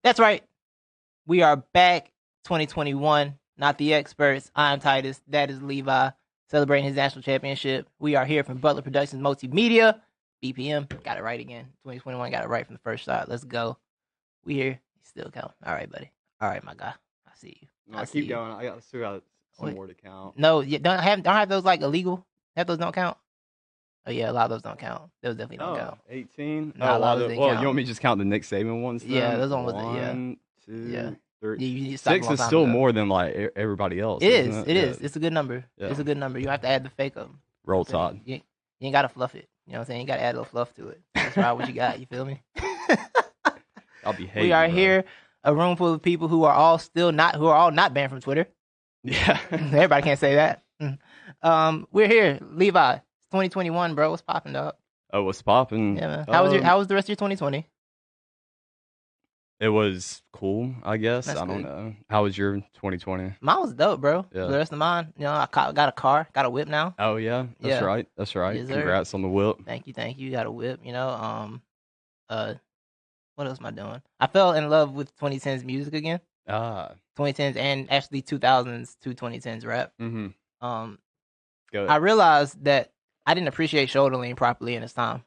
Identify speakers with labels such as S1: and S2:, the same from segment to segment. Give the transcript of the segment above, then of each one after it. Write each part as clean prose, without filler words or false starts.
S1: That's right. We are back. 2021. Not the experts. I'm Titus. That is Levi. Celebrating his national championship. We are here from Butler Productions Multimedia. BPM. Got it right again. 2021 got it right from the first shot. Let's go. We here. Still count. All right, buddy. All right, my guy. I see you.
S2: No, I keep going. I still got some more to count.
S1: No, you don't have those like illegal. Have those don't count. Oh yeah, a lot of those don't count. Those definitely don't count.
S2: 18.
S1: No, a lot of those didn't count.
S2: You want me to just count the Nick Saban ones? Then?
S1: Yeah, those ones.
S2: One, two, three.
S1: 6
S2: is still more than like everybody else.
S1: It is. It is. It's a good number.
S2: Yeah.
S1: It's a good number. You have to add the fake up.
S2: Roll Tide.
S1: You ain't gotta fluff it. You know what I'm saying? You gotta add a little fluff to it. That's right. What you got? You feel me?
S2: I'll be hating.
S1: We are here, a room full of people who are all not banned from Twitter.
S2: Yeah.
S1: Everybody can't say that. We're here, Levi. 2021, bro. What's popping, dog?
S2: Oh, what's popping?
S1: Yeah, man. How was the rest of your 2020?
S2: It was cool, I guess.
S1: That's
S2: I don't
S1: good.
S2: know. How was your 2020?
S1: Mine was dope, bro.
S2: Yeah.
S1: The rest of mine, I got a car, got a whip now.
S2: Oh yeah, that's right. That's right.
S1: Yes, sir.
S2: Congrats on the whip.
S1: Thank you. Got a whip. What else am I doing? I fell in love with 2010s music again. 2010s and actually 2000s to 2010s rap.
S2: Mm-hmm. Go.
S1: I realized that I didn't appreciate Shoulder Lean properly in its time.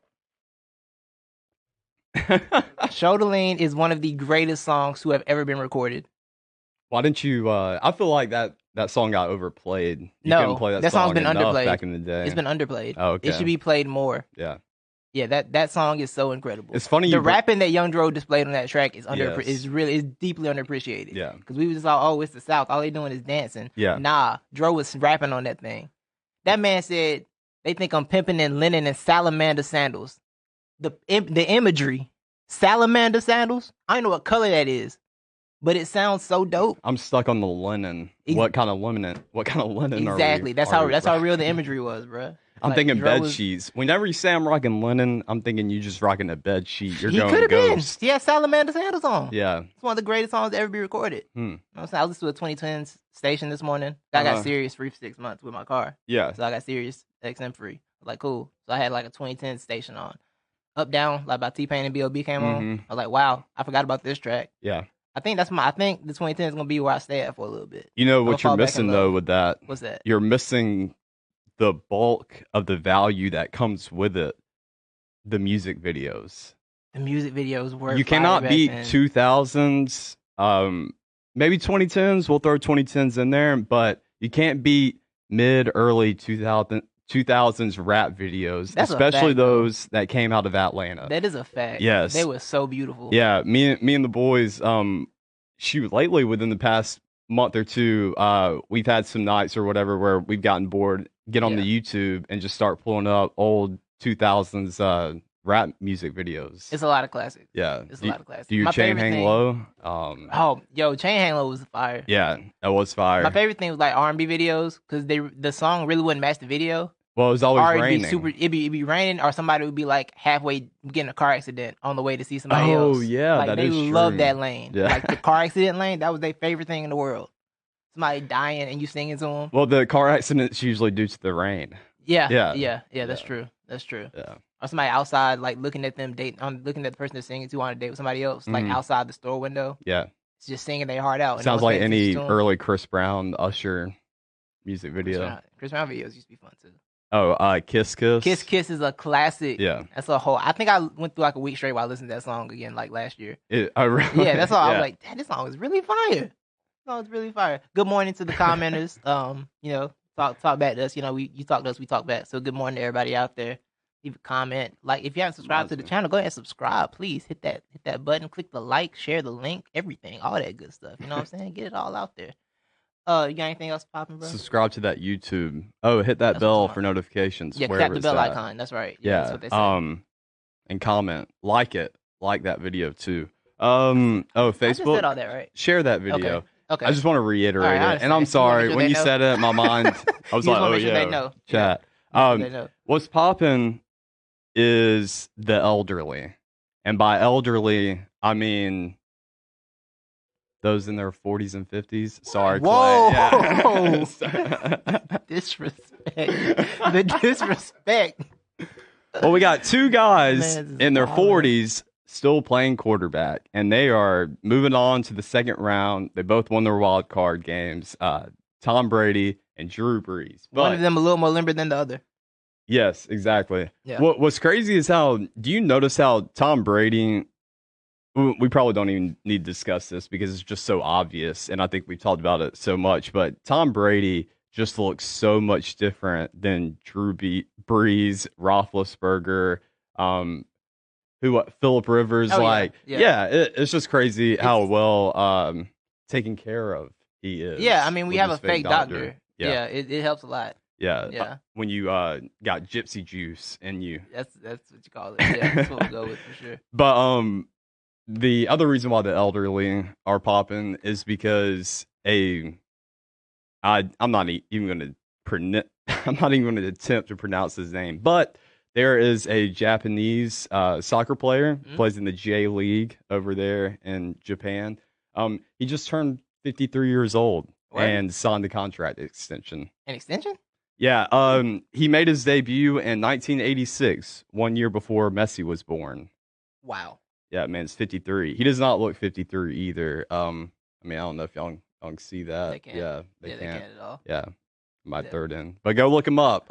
S1: Shoulder Lean is one of the greatest songs who have ever been recorded.
S2: Why didn't you? I feel like that song got overplayed. You
S1: No,
S2: couldn't play
S1: that song's been
S2: enough
S1: underplayed
S2: back in the day.
S1: It's been underplayed.
S2: Oh, okay.
S1: It should be played more.
S2: Yeah.
S1: Yeah, that song is so incredible.
S2: It's funny
S1: the rapping that Young Dro displayed on that track is
S2: Yes.
S1: is deeply underappreciated.
S2: Yeah.
S1: Because we was just like, oh, it's the South. All they doing is dancing.
S2: Yeah.
S1: Nah, Dro was rapping on that thing. That man said they think I'm pimping in linen and salamander sandals. The imagery, salamander sandals. I don't know what color that is, but it sounds so dope.
S2: I'm stuck on the linen. What kind of linen? What kind of linen?
S1: Exactly. That's how real the imagery was, bro.
S2: I'm thinking bed sheets. Whenever you say I'm rocking linen, I'm thinking you just rocking a bed sheet. You're going Ghost.
S1: He had Salamander Sandals on.
S2: Yeah.
S1: It's one of the greatest songs to ever be recorded. You know what I'm saying? I listened to a 2010s station this morning. I got Sirius free for 6 months with my car.
S2: Yeah.
S1: So I got Sirius XM free. I was like, cool. So I had like a 2010 station on. Up, Down, like by T-Pain and B.O.B. came on. I was like, wow, I forgot about this track.
S2: Yeah.
S1: I think the 2010 is going to be where I stay at for a little bit.
S2: You know what you're missing, though, with that?
S1: What's that?
S2: You're missing the bulk of the value that comes with it, the music videos.
S1: The music videos were.
S2: You cannot beat 2000s, maybe 2010s. We'll throw 2010s in there, but you can't beat early 2000s rap videos, especially those that came out of Atlanta.
S1: That is a fact.
S2: Yes,
S1: they were so beautiful.
S2: Yeah, me and the boys. Lately within the past month or two, we've had some nights or whatever where we've gotten bored, get on the YouTube and just start pulling up old 2000s rap music videos.
S1: It's a lot of classics.
S2: Yeah.
S1: It's a lot of classics.
S2: Do you Chain Hang Low?
S1: Chain Hang Low was fire.
S2: Yeah, that was fire.
S1: My favorite thing was like R&B videos because the song really wouldn't match the video.
S2: Well, it was always raining.
S1: It'd be raining, or somebody would be like halfway getting a car accident on the way to see somebody else.
S2: Oh yeah,
S1: like,
S2: they
S1: love that lane.
S2: Yeah.
S1: Like the car accident lane, that was their favorite thing in the world. Somebody dying and you singing to them.
S2: Well, the car accidents usually due to the rain.
S1: Yeah. That's true. That's true.
S2: Yeah.
S1: Or somebody outside, like looking at them looking at the person they're singing to on a date with somebody else, like outside the store window.
S2: Yeah.
S1: It's just singing their heart out.
S2: Sounds like any early Chris Brown, Usher music video.
S1: Chris Brown videos used to be fun too.
S2: Oh, Kiss Kiss.
S1: Kiss Kiss is a classic.
S2: Yeah.
S1: That's a whole. I think I went through like a week straight while listening to that song again, like last year.
S2: Really?
S1: Yeah, that's all. I was like, damn, this song is really fire. This song is really fire. Good morning to the commenters. Talk back to us. You talk to us, we talk back. So good morning to everybody out there. Leave a comment. Like, if you haven't subscribed to the channel, go ahead and subscribe. Please hit that button, click the like, share the link, everything, all that good stuff. You know what I'm saying? Get it all out there. You got anything else popping, bro?
S2: Subscribe to that YouTube. Oh, hit that bell for notifications.
S1: Yeah, tap the bell icon. That's right.
S2: Yeah.
S1: That's what they say.
S2: And comment, like that video too. Facebook.
S1: I just said all that, right?
S2: Share that video.
S1: Okay.
S2: I just want to reiterate it, and I'm sorry when you said it. My mind, I was like, oh yeah, chat. What's popping is the elderly, and by elderly, I mean those in their 40s and 50s. Sorry,
S1: whoa,
S2: yeah.
S1: Disrespect. The disrespect.
S2: Well, we got two guys in their 40s still playing quarterback, and they are moving on to the second round. They both won their wild card games. Tom Brady and Drew Brees.
S1: But one of them a little more limber than the other.
S2: Yes, exactly.
S1: Yeah.
S2: What's crazy is do you notice how Tom Brady, we probably don't even need to discuss this because it's just so obvious, and I think we've talked about it so much, but Tom Brady just looks so much different than Drew Brees, Roethlisberger, Phillip Rivers. It's just crazy how well taken care of he is.
S1: Yeah, I mean, we have a fake doctor. Yeah, it helps a lot.
S2: Yeah. When you got gypsy juice in you.
S1: That's what you call it. Yeah, that's what we go with for sure.
S2: But the other reason why the elderly are popping is because I'm not even going to attempt to pronounce his name, but there is a Japanese soccer player plays in the J League over there in Japan. He just turned 53 years old and signed the contract extension.
S1: An extension?
S2: Yeah. He made his debut in 1986, 1 year before Messi was born.
S1: Wow.
S2: Yeah, man, it's 53. He does not look 53 either. I mean, I don't know if y'all can see that.
S1: They can't.
S2: Yeah, they can't.
S1: They can't at all.
S2: Yeah, my third in. But go look him up.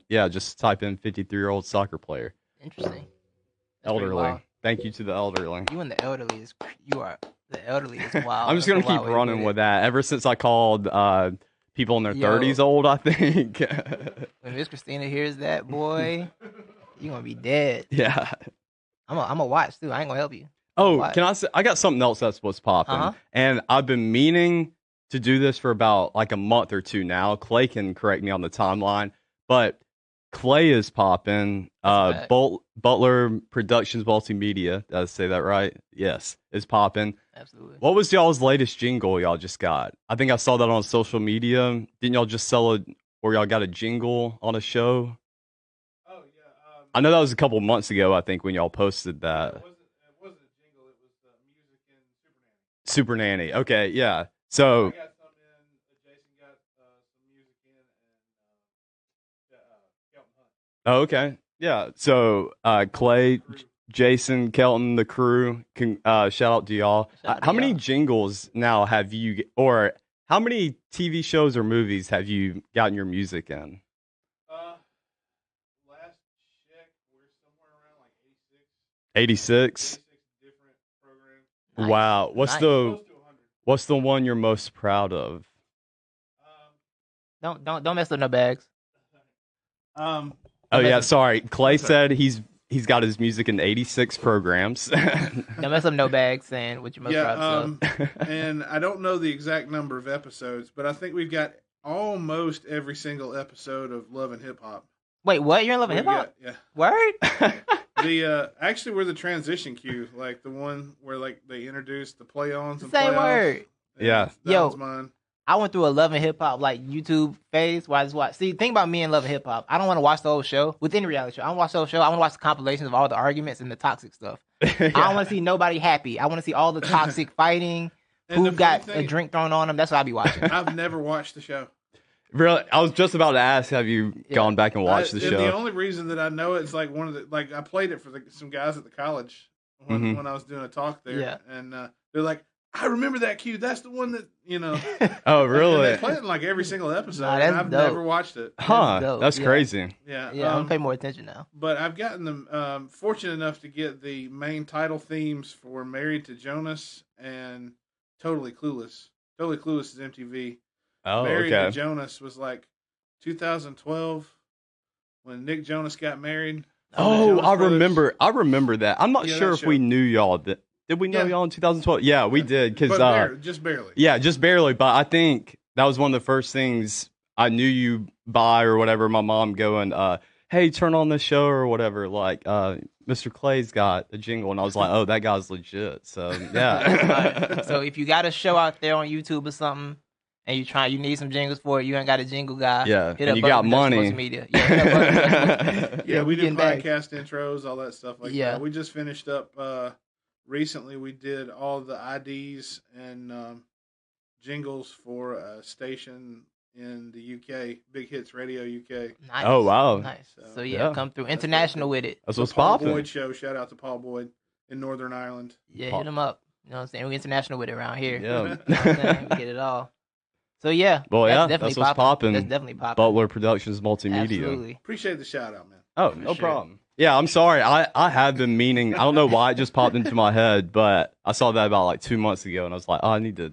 S2: Just type in 53-year-old soccer player.
S1: Interesting.
S2: That's elderly. Thank you to the elderly.
S1: You and the elderly the elderly is wild.
S2: I'm just going to keep running with that. Ever since I called people in their 30s old, I think.
S1: When Miss Christina hears that, boy, you're going to be dead.
S2: Yeah.
S1: I'm gonna watch, too. I ain't going to help you.
S2: Can I say, I got something else that's what's popping. And I've been meaning to do this for about like a month or two now. Clay can correct me on the timeline. But Clay is popping. Butler Productions Multimedia. Did I say that right? Yes, is popping.
S1: Absolutely.
S2: What was y'all's latest jingle y'all just got? I think I saw that on social media. Didn't y'all just sell it, or y'all got a jingle on a show?
S3: Oh yeah.
S2: I know that was a couple months ago. I think when y'all posted that.
S3: It wasn't a jingle. It was music in Super Nanny.
S2: Super Nanny. Okay, yeah. So.
S3: I got some in. Jason got some music in, and Kelton Hunt.
S2: Oh, okay. Yeah. So Clay, Jason, Kelton, the crew, shout out to y'all. How many jingles now have you, or how many TV shows or movies have you gotten your music in?
S3: Last check, we're somewhere around like
S2: 86
S3: different programs.
S2: Wow. What's the one you're most proud of?
S1: Don't mess with no bags.
S2: Oh yeah, sorry. Clay said he's got his music in 86 programs.
S1: Don't mess up no bags saying what you most proud of.
S3: And I don't know the exact number of episodes, but I think we've got almost every single episode of Love and Hip Hop.
S1: Wait, what? You're in Love and Hip Hop?
S3: Yeah.
S1: Word?
S3: Actually we're the transition cue, like the one where like they introduced the play-ons and
S1: Say
S3: play-offs.
S1: word.
S2: Yeah.
S1: Yo,
S3: was mine.
S1: I went through a Love and Hip Hop like YouTube phase where I just watch. See, think about me and Love and Hip Hop. I don't want to watch the whole show. With any reality show, I don't watch the whole show. I want to watch the compilations of all the arguments and the toxic stuff. Yeah. I don't want to see nobody happy. I want to see all the toxic fighting. Who got a drink thrown on them? That's what I be watching.
S3: I've never watched the show.
S2: Really? I was just about to ask, have you gone back and watched the show?
S3: The only reason that I know it's like I played it for some guys at the college when I was doing a talk there.
S1: Yeah.
S3: And they're like, I remember that cue. That's the one that,
S2: Oh, really?
S3: They play it in like every single episode.
S1: And
S3: I've never watched it.
S2: Huh. That's crazy.
S3: Yeah.
S1: Yeah, I'm going to pay more attention now.
S3: But I've gotten them fortunate enough to get the main title themes for Married to Jonas and Totally Clueless. Totally Clueless is MTV.
S2: Oh,
S3: Married
S2: okay.
S3: to Jonas was like 2012 when Nick Jonas got married.
S2: Oh, I remember that. I'm not sure if we knew y'all. Did we know y'all in 2012? Yeah, we did.
S3: Just barely.
S2: Yeah, just barely. But I think that was one of the first things I knew you by or whatever. My mom going, hey, turn on this show or whatever. Like, Mr. Clay's got a jingle. And I was like, oh, that guy's legit. So, yeah.
S1: So if you got a show out there on YouTube or something, and you need some jingles for it, you ain't got a jingle guy.
S2: Yeah,
S1: hit
S2: and
S1: up
S2: you got money.
S1: Social media. Yeah,
S3: we did podcast intros, all that stuff like
S1: that.
S3: We just finished up recently. We did all the IDs and jingles for a station in the UK, Big Hits Radio UK.
S1: Nice.
S2: Oh wow,
S1: nice. So come through international with it.
S2: That's what's
S3: Paul
S2: popping.
S3: Boyd show. Shout out to Paul Boyd. in Northern Ireland.
S1: Yeah, hit them up. You know what I'm saying? We're international with it around here.
S2: Yeah.
S1: You know what I'm saying? We get it all. So, yeah.
S2: Well,
S1: that's
S2: what's popping.
S1: That's definitely popping.
S2: Butler Productions Multimedia.
S1: Absolutely.
S3: Appreciate the shout out, man.
S2: Oh, no problem. Yeah, I'm sorry. I have been meaning, I don't know why it just popped into my head, but I saw that about like 2 months ago, and I was like, I need to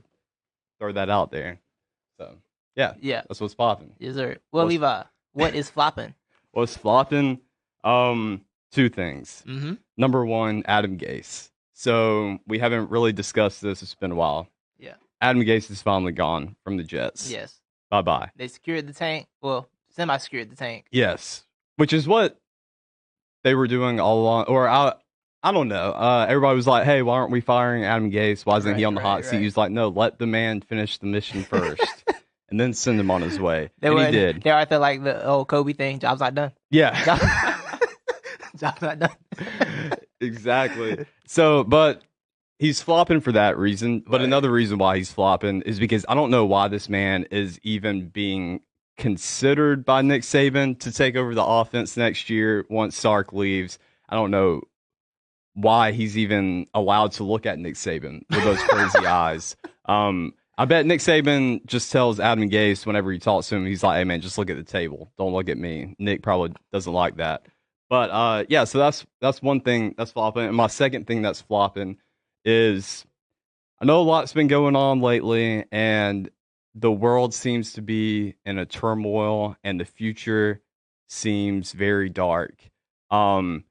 S2: throw that out there. So, yeah. That's what's popping.
S1: Yes, sir. Well, Levi, what is flopping?
S2: What's flopping? 2 things.
S1: Mm-hmm.
S2: Number one, Adam Gase. So we haven't really discussed this. It's been a while.
S1: Yeah.
S2: Adam Gase is finally gone from the Jets.
S1: Yes.
S2: Bye-bye.
S1: They secured the tank. Well, semi-secured the tank.
S2: Yes. Which is what they were doing all along. Or I don't know. Everybody was like, hey, why aren't we firing Adam Gase? Why isn't he on the hot seat? He was like, no, let the man finish the mission first. And then send him on his way. He did.
S1: They're out there like the old Kobe thing. Job's not done.
S2: Yeah.
S1: Job's not done.
S2: Exactly. So, but he's flopping for that reason. But another reason why he's flopping is because I don't know why this man is even being considered by Nick Saban to take over the offense next year once Sark leaves. I don't know why he's even allowed to look at Nick Saban with those crazy eyes. I bet Nick Saban just tells Adam Gase whenever he talks to him, he's like, hey, man, just look at the table. Don't look at me. Nick probably doesn't like that. But, yeah, so that's one thing that's flopping. And my second thing that's flopping is I know a lot's been going on lately, and the world seems to be in a turmoil, and the future seems very dark. And,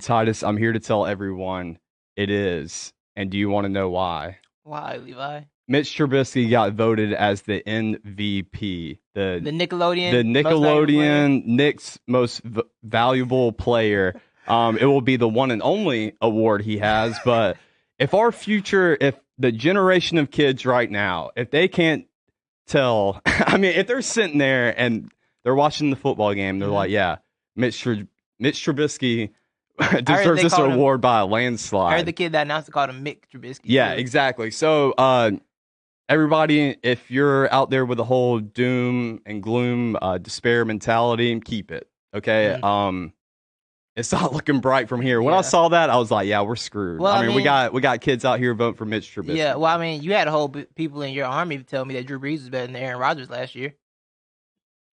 S2: Titus, I'm here to tell everyone it is. And do you want to know why?
S1: Why, Levi?
S2: Mitch Trubisky got voted as the MVP, the
S1: Nickelodeon
S2: Nick's most valuable player. It will be the one and only award he has. But if the generation of kids right now, if they can't tell, I mean, if they're sitting there and they're watching the football game, they're like, yeah, Mitch Trubisky deserves this award by a landslide.
S1: I heard the kid that announced it called him Mick Trubisky.
S2: Yeah, exactly. So, everybody, if you're out there with a whole doom and gloom, despair mentality, keep it. Okay. Mm-hmm. It's not looking bright from here. When I saw that, I was like, yeah, we're screwed. Well, I mean, we got kids out here voting for Mitch Trubisky.
S1: Yeah. Well, I mean, you had a whole people in your army tell me that Drew Brees was better than Aaron Rodgers last year.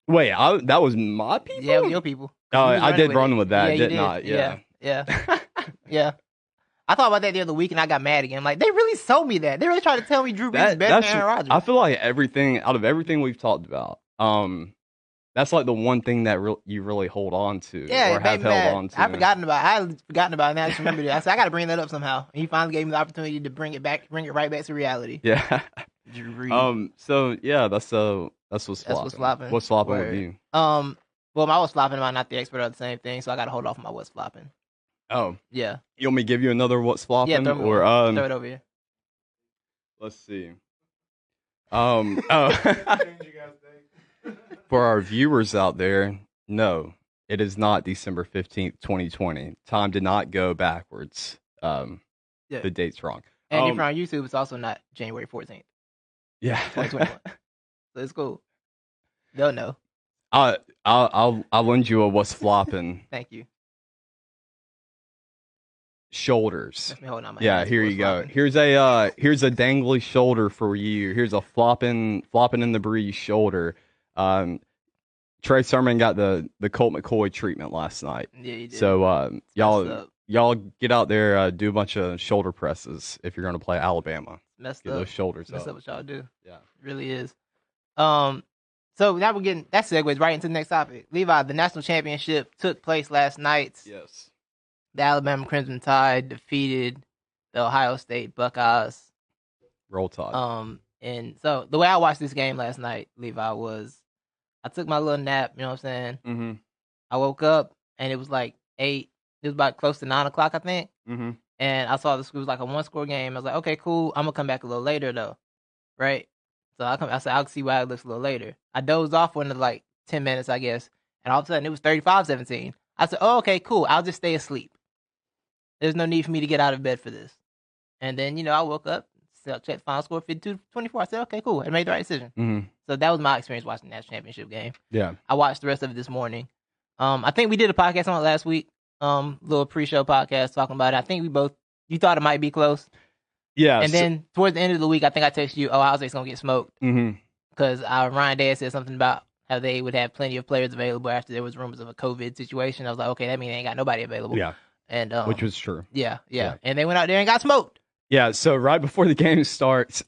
S2: Wait, that was my people?
S1: Yeah, your people.
S2: Oh, I did run with that, didn't I? Yeah.
S1: Yeah. I thought about that the other week, and I got mad again. I'm like, they really sold me that. They really tried to tell me Drew Brees is better than Aaron Rodgers.
S2: I feel like out of everything we've talked about, that's like the one thing that you really hold on to, or have held on to.
S1: I had forgotten about it. Now I just remembered it. I said, I got to bring that up somehow. And he finally gave me the opportunity to bring it right back to reality.
S2: Yeah.
S1: Drew Brees.
S2: So yeah, that's what's flopping. What's flopping with you?
S1: Well, my what's flopping and my not the expert are the same thing, so I got to hold off on my what's flopping.
S2: Oh.
S1: Yeah.
S2: You want me to give you another what's flopping?
S1: Yeah, throw it over here.
S2: Let's see. For our viewers out there, no, it is not December 15th, 2020. Time did not go backwards. The date's wrong.
S1: And if you're on YouTube, it's also not January 14th.
S2: Yeah.
S1: 2021. So it's cool. They'll know.
S2: I'll lend you a what's flopping.
S1: Thank you.
S2: Shoulders.
S1: Yeah,
S2: here you go. Here's a dangly shoulder for you. Here's a flopping in the breeze shoulder. Trey Sermon got the Colt McCoy treatment last night.
S1: Yeah, he did.
S2: So y'all get out there, do a bunch of shoulder presses if you're going to play Alabama.
S1: Get
S2: those shoulders
S1: up. Messed up what y'all do.
S2: Yeah,
S1: it really is. So now that segues right into the next topic. Levi, the national championship took place last night.
S2: Yes.
S1: The Alabama Crimson Tide defeated the Ohio State Buckeyes.
S2: Roll Tide.
S1: And so the way I watched this game last night, Levi, was I took my little nap, you know what I'm saying?
S2: Mm-hmm.
S1: I woke up and it was like 8, it was about close to 9 o'clock, I think.
S2: Mm-hmm.
S1: And I saw the school was like a 1-score game. I was like, okay, cool. I'm going to come back a little later though. Right? So I said, I'll see why it looks a little later. I dozed off for another like 10 minutes, I guess. And all of a sudden it was 35-17. I said, oh, okay, cool. I'll just stay asleep. There's no need for me to get out of bed for this. And then, I woke up, checked the final score, 52-24. I said, okay, cool. I made the right decision.
S2: Mm-hmm.
S1: So that was my experience watching the national championship game.
S2: Yeah.
S1: I watched the rest of it this morning. I think we did a podcast on it last week, little pre-show podcast talking about it. I think you You thought it might be close.
S2: Yeah.
S1: And then towards the end of the week, I think I texted you, Ohio State's going to get smoked. Because Ryan Day said something about how they would have plenty of players available after there was rumors of a COVID situation. I was like, okay, that means they ain't got nobody available.
S2: Yeah.
S1: And
S2: which was true.
S1: Yeah. And they went out there and got smoked.
S2: Yeah, so right before the game starts,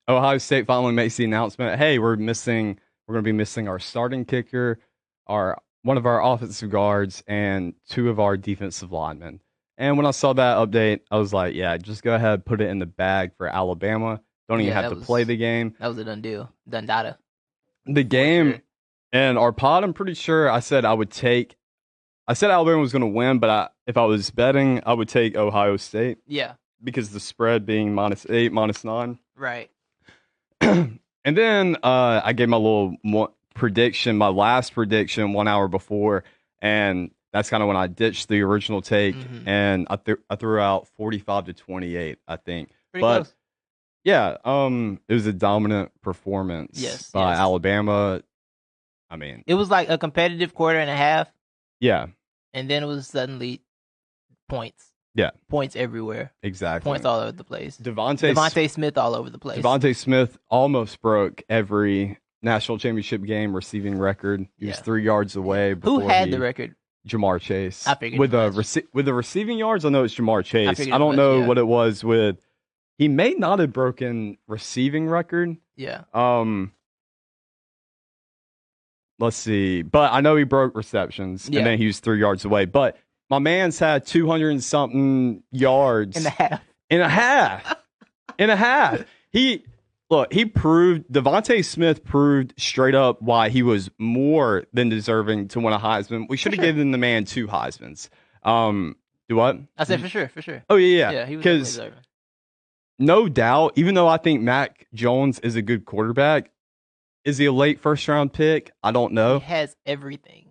S2: Ohio State finally makes the announcement, hey, we're going to be missing our starting kicker, one of our offensive guards, and 2 of our defensive linemen. And when I saw that update, I was like, yeah, just go ahead, put it in the bag for Alabama. Don't even have to play the game.
S1: That was a done deal. Done data.
S2: The game and our pod, I'm pretty sure I said Alabama was going to win, but if I was betting, I would take Ohio State.
S1: Yeah.
S2: Because the spread being -8, -9.
S1: Right.
S2: And then I gave my little prediction, my last prediction 1 hour before, and that's kind of when I ditched the original take, and I threw out 45-28, I think.
S1: Pretty close.
S2: Yeah, it was a dominant performance by Alabama. I mean,
S1: it was like a competitive quarter and a half.
S2: Yeah.
S1: And then it was suddenly points.
S2: Yeah.
S1: Points everywhere.
S2: Exactly.
S1: Points all over the place.
S2: Devontae
S1: Smith all over the place.
S2: Devontae Smith almost broke every national championship game receiving record. He was 3 yards away.
S1: Who had the record?
S2: Jamar Chase.
S1: I figured
S2: with the receiving yards, I know it's Jamar Chase. I don't know what it was with. He may not have broken receiving record.
S1: Yeah.
S2: Let's see. But I know he broke receptions, and then he was 3 yards away. But my man's had 200 and something yards. In a half. Devontae Smith proved straight up why he was more than deserving to win a Heisman. We should have given the man 2 Heismans. Do what?
S1: I said for sure.
S2: Oh, yeah.
S1: Yeah, he was deserving.
S2: No doubt, even though I think Mac Jones is a good quarterback, is he a late first-round pick? I don't know.
S1: He has everything.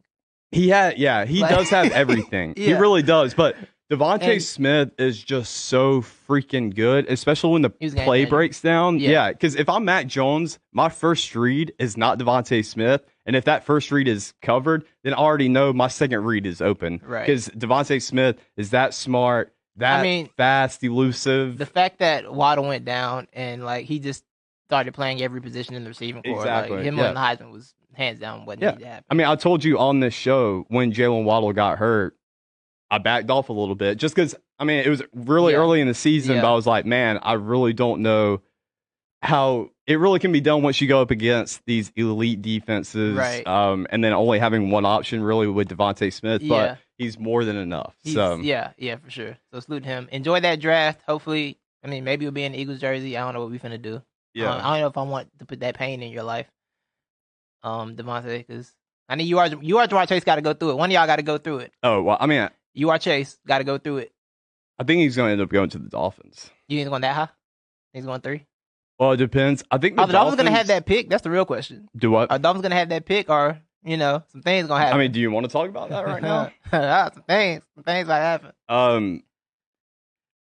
S2: He does have everything. He really does. But Devontae Smith is just so freaking good, especially when the play breaks down. Yeah, because if I'm Mac Jones, my first read is not Devontae Smith. And if that first read is covered, then I already know my second read is open.
S1: Right.
S2: Because Devontae Smith is that smart, fast, elusive.
S1: The fact that Waddle went down and he just started playing every position in the receiving corps.
S2: Exactly.
S1: Him on the Heisman was hands down what needed to happen.
S2: I mean, I told you on this show when Jalen Waddle got hurt, I backed off a little bit just because, it was really early in the season, but I was like, man, I really don't know how it really can be done once you go up against these elite defenses.
S1: Right.
S2: And then only having one option really with Devontae Smith, but he's more than enough.
S1: Yeah, for sure. So salute him. Enjoy that draft. Hopefully, maybe it'll be in the Eagles jersey. I don't know what we're finna do.
S2: Yeah.
S1: I don't know if I want to put that pain in your life, Devontae, because I mean you are Jamar Chase got to go through it. One of y'all got to go through it.
S2: Oh well,
S1: you are Chase got to go through it.
S2: I think he's going to end up going to the Dolphins.
S1: You think he's going that high? He's going 3.
S2: Well, it depends. I think
S1: the Dolphins going to have that pick. That's the real question.
S2: Do what?
S1: Are Dolphins going to have that pick, or some things going to happen?
S2: Do you want to talk about that right now?
S1: some things might happen.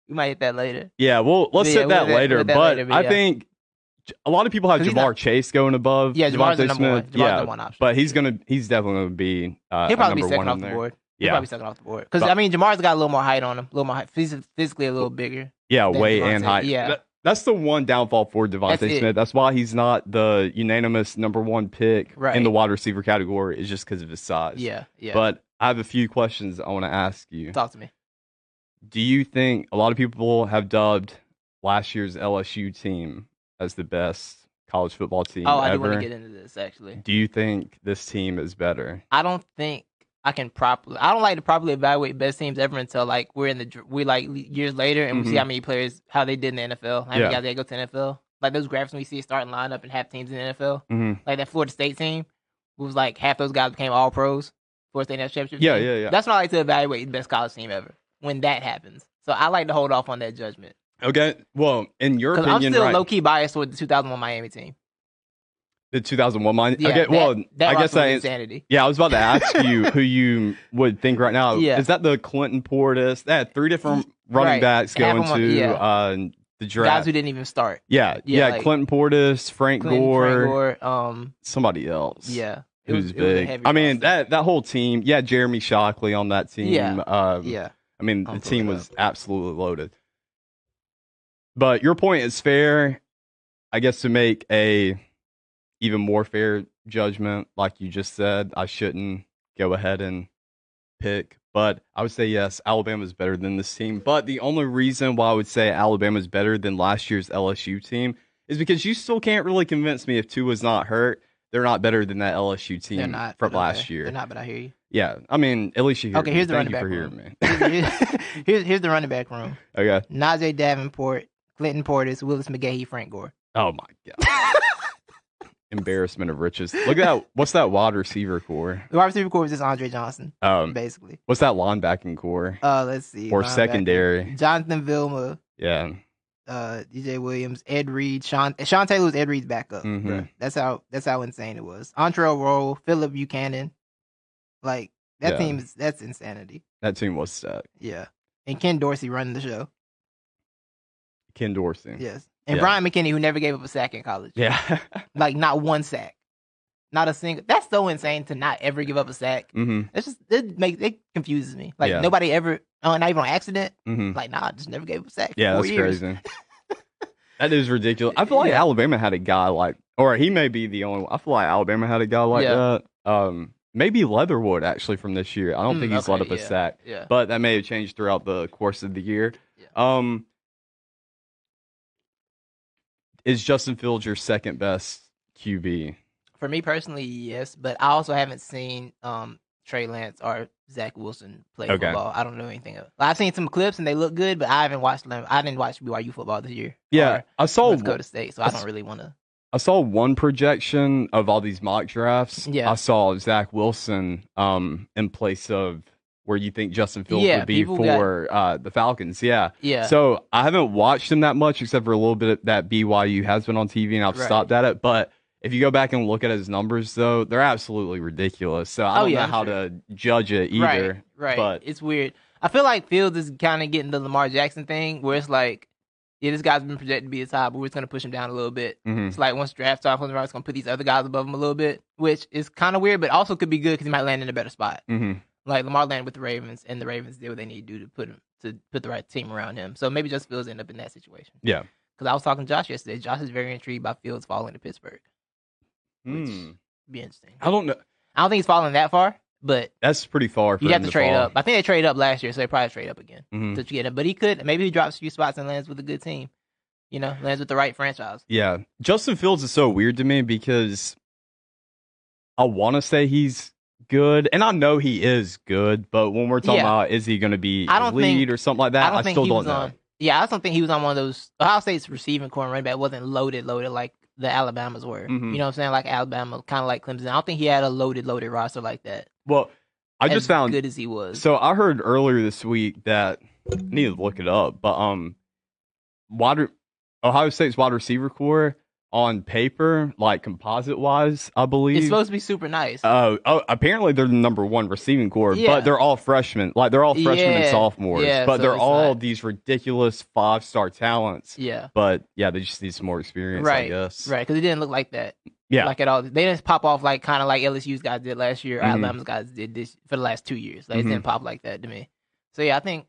S1: We might hit that later.
S2: Yeah, well, let's hit that later. But I think a lot of people have Jamar Chase going above Devontae Smith.
S1: One
S2: but he's definitely going to be
S1: he'll probably be second off the board. He'll probably second off the board. Because, Jamar's got a little more height on him. A little more height. Physically a little bigger.
S2: Yeah, weight and height.
S1: Yeah.
S2: That's the one downfall for Devontae Smith. That's why he's not the unanimous number 1 pick in the wide receiver category. Is just because of his size.
S1: Yeah.
S2: But I have a few questions I want to ask you.
S1: Talk to me.
S2: Do you think a lot of people have dubbed last year's LSU team as the best college football team ever?
S1: I do want to get into this, actually.
S2: Do you think this team is better?
S1: I don't think I don't like to properly evaluate best teams ever until we're years later and we see how many players, how they did in the NFL. How many guys they go to the NFL. Like those graphics when we see a starting lineup and half teams in the NFL. Like that Florida State team was half those guys became all pros. Florida State National Championship team.
S2: Yeah.
S1: That's when I like to evaluate the best college team ever. When that happens. So I like to hold off on that judgment.
S2: Okay. Well, in your opinion,
S1: I'm still low-key biased with the 2001 Miami team.
S2: The 2001 Miami?
S1: Yeah,
S2: okay,
S1: I guess that insanity.
S2: Yeah, I was about to ask you who you would think right now.
S1: Yeah.
S2: Is that the Clinton Portis? They had 3 different running backs going to the draft.
S1: Guys who didn't even start.
S2: Yeah, Clinton Portis, Frank Gore, somebody else.
S1: Yeah.
S2: Who's big. That whole team, Jeremy Shockley on that team.
S1: Yeah.
S2: The team was absolutely loaded. But your point is fair. I guess to make a even more fair judgment, like you just said, I shouldn't go ahead and pick. But I would say yes, Alabama's better than this team. But the only reason why I would say Alabama's better than last year's LSU team is because you still can't really convince me if Tua's not hurt, they're not better than that LSU team from last year.
S1: They're not, but I hear you.
S2: Yeah, I mean, at least you hear me.
S1: Here's the
S2: Thank
S1: running
S2: you
S1: back
S2: for
S1: room.
S2: hearing me.
S1: here's the running back room.
S2: Okay.
S1: Najee Davenport, Clinton Portis, Willis McGahee, Frank Gore.
S2: Oh, my God. Embarrassment of riches. Look at that. What's that wide receiver core?
S1: The wide receiver core is just Andre Johnson, basically.
S2: What's that linebacking core?
S1: Let's see.
S2: Or secondary?
S1: Jonathan Vilma.
S2: Yeah.
S1: DJ Williams, Ed Reed, Sean Taylor was Ed Reed's backup.
S2: Mm-hmm.
S1: That's how insane it was. Entrell Roll, Phillip Buchanan, like that team that's insanity.
S2: That team was set.
S1: Yeah, and Ken Dorsey running the show.
S2: Ken Dorsey,
S1: yes, and Brian McKinney, who never gave up a sack in college.
S2: Yeah,
S1: like not one sack, not a single. That's so insane to not ever give up a sack.
S2: Mm-hmm.
S1: It's just it confuses me. Like nobody ever. Not even on accident.
S2: Mm-hmm.
S1: Like, nah, just never gave up a sack.
S2: Yeah, that's crazy. That is ridiculous. I feel like Alabama had a guy like, or he may be the only one. I feel like Alabama had a guy like that. Maybe Leatherwood, actually, from this year. I don't think he's let up a sack.
S1: Yeah.
S2: But that may have changed throughout the course of the year.
S1: Yeah.
S2: Is Justin Fields your second best QB?
S1: For me personally, yes. But I also haven't seen Trey Lance or Zach Wilson play football. I don't know anything else. I've seen some clips and they look good, but I haven't watched them. I didn't watch BYU football this year.
S2: Yeah, I saw
S1: Let's go to state, so I don't really want to.
S2: I saw one projection of all these mock drafts.
S1: Yeah,
S2: I saw Zach Wilson in place of where you think Justin Fields would be for the Falcons. Yeah. So I haven't watched him that much except for a little bit that BYU has been on TV, and I've stopped at it. But if you go back and look at his numbers, though, they're absolutely ridiculous. So I don't know how to judge it either.
S1: Right.
S2: But
S1: it's weird. I feel like Fields is kind of getting the Lamar Jackson thing where it's like, yeah, this guy's been projected to be a top, but we're just going to push him down a little bit.
S2: Mm-hmm.
S1: It's like once draft time comes around, it's going to put these other guys above him a little bit, which is kind of weird, but also could be good because he might land in a better spot.
S2: Mm-hmm.
S1: Like Lamar landed with the Ravens, and the Ravens did what they need to do to put the right team around him. So maybe Justin Fields end up in that situation.
S2: Yeah.
S1: Because I was talking to Josh yesterday. Josh is very intrigued by Fields falling to Pittsburgh. Which would be interesting.
S2: I don't know.
S1: I don't think he's falling that far, but
S2: that's pretty far.
S1: You have to trade up. I think they traded up last year, so they probably trade up again
S2: to
S1: get him. But he could. Maybe he drops a few spots and lands with a good team. You know, lands with the right franchise.
S2: Yeah. Justin Fields is so weird to me because I want to say he's good, and I know he is good, but when we're talking about is he going to be elite or something like that, I still don't know.
S1: I don't think he was on one of those. Ohio State's receiving core and running back wasn't loaded like the Alabamas were.
S2: Mm-hmm.
S1: You know what I'm saying? Like Alabama, kind of like Clemson. I don't think he had a loaded roster like that.
S2: Well, I just found
S1: good as he was.
S2: So I heard earlier this week that I need to look it up, but Ohio State's wide receiver core on paper, like composite wise, I believe
S1: it's supposed to be super nice.
S2: Apparently they're the number one receiving core, but they're all freshmen. Like they're all freshmen and sophomores, but they're all these ridiculous 5-star talents.
S1: Yeah,
S2: but they just need some more experience, I guess.
S1: Right, because it didn't look like that.
S2: Yeah,
S1: like at all. They didn't pop off like kind of like LSU's guys did last year. Alabama's guys did this for the last 2 years. Like it didn't pop like that to me. So yeah, I think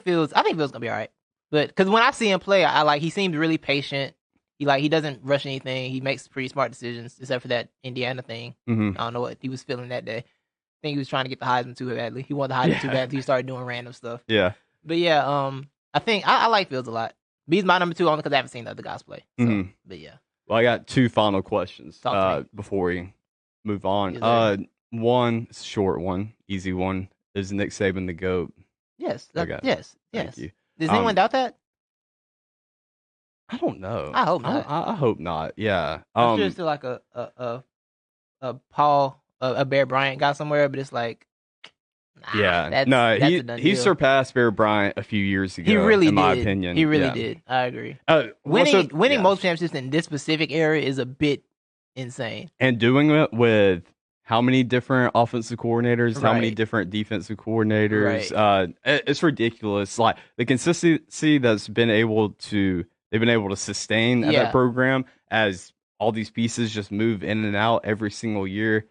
S1: Fields gonna be all right. But because when I see him play, I like he seems really patient. He doesn't rush anything. He makes pretty smart decisions, except for that Indiana thing.
S2: Mm-hmm.
S1: I don't know what he was feeling that day. I think he was trying to get the Heisman too badly. He wanted the Heisman too badly. He started doing random stuff.
S2: Yeah.
S1: But yeah, I think I like Fields a lot. But he's my number 2 only because I haven't seen the other guys play. So, But yeah.
S2: Well, I got 2 final questions before we move on. One, it's a short one, easy one. Is Nick Saban the GOAT?
S1: Yes.
S2: Okay.
S1: Yes.
S2: Thank you.
S1: Does anyone doubt that?
S2: I don't know.
S1: I hope not.
S2: I hope not. Yeah.
S1: I'm sure it's still like a Bear Bryant guy somewhere, but it's like,
S2: he surpassed Bear Bryant a few years ago.
S1: He really
S2: in my opinion.
S1: He really did. I agree. Winning most championships in this specific era is a bit insane,
S2: and doing it with how many different offensive coordinators, how many different defensive coordinators, it's ridiculous. Like the consistency that's they've been able to sustain at that program as all these pieces just move in and out every single year.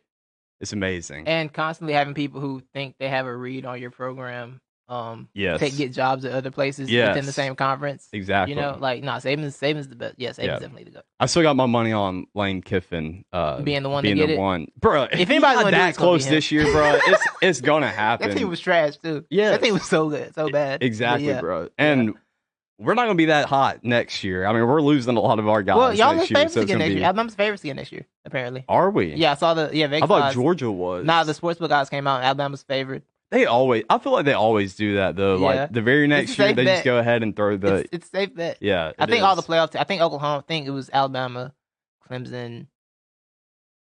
S2: It's amazing.
S1: And constantly having people who think they have a read on your program get jobs at other places within the same conference.
S2: Exactly.
S1: You know, like Saban's the best. Yeah, Saban's definitely the go.
S2: I still got my money on Lane Kiffin
S1: being the one to get it.
S2: Bro, if anybody's not that close this year, bro, it's gonna happen.
S1: That team was trash too.
S2: Yeah,
S1: that team was so good, so bad.
S2: Exactly, bro. And we're not gonna be that hot next year. I mean, we're losing a lot of our guys.
S1: Well, y'all look
S2: favorites
S1: again next year. Alabama's favorites again next year, apparently.
S2: Are we?
S1: Yeah, I saw the Vegas
S2: I thought Georgia was.
S1: Nah, the sportsbook guys came out. Alabama's favored.
S2: I feel like they always do that though. Yeah. Like the very next year, they just go ahead and throw the.
S1: It's a safe bet.
S2: Yeah,
S1: I think all the playoffs. I think Oklahoma. I think it was Alabama, Clemson,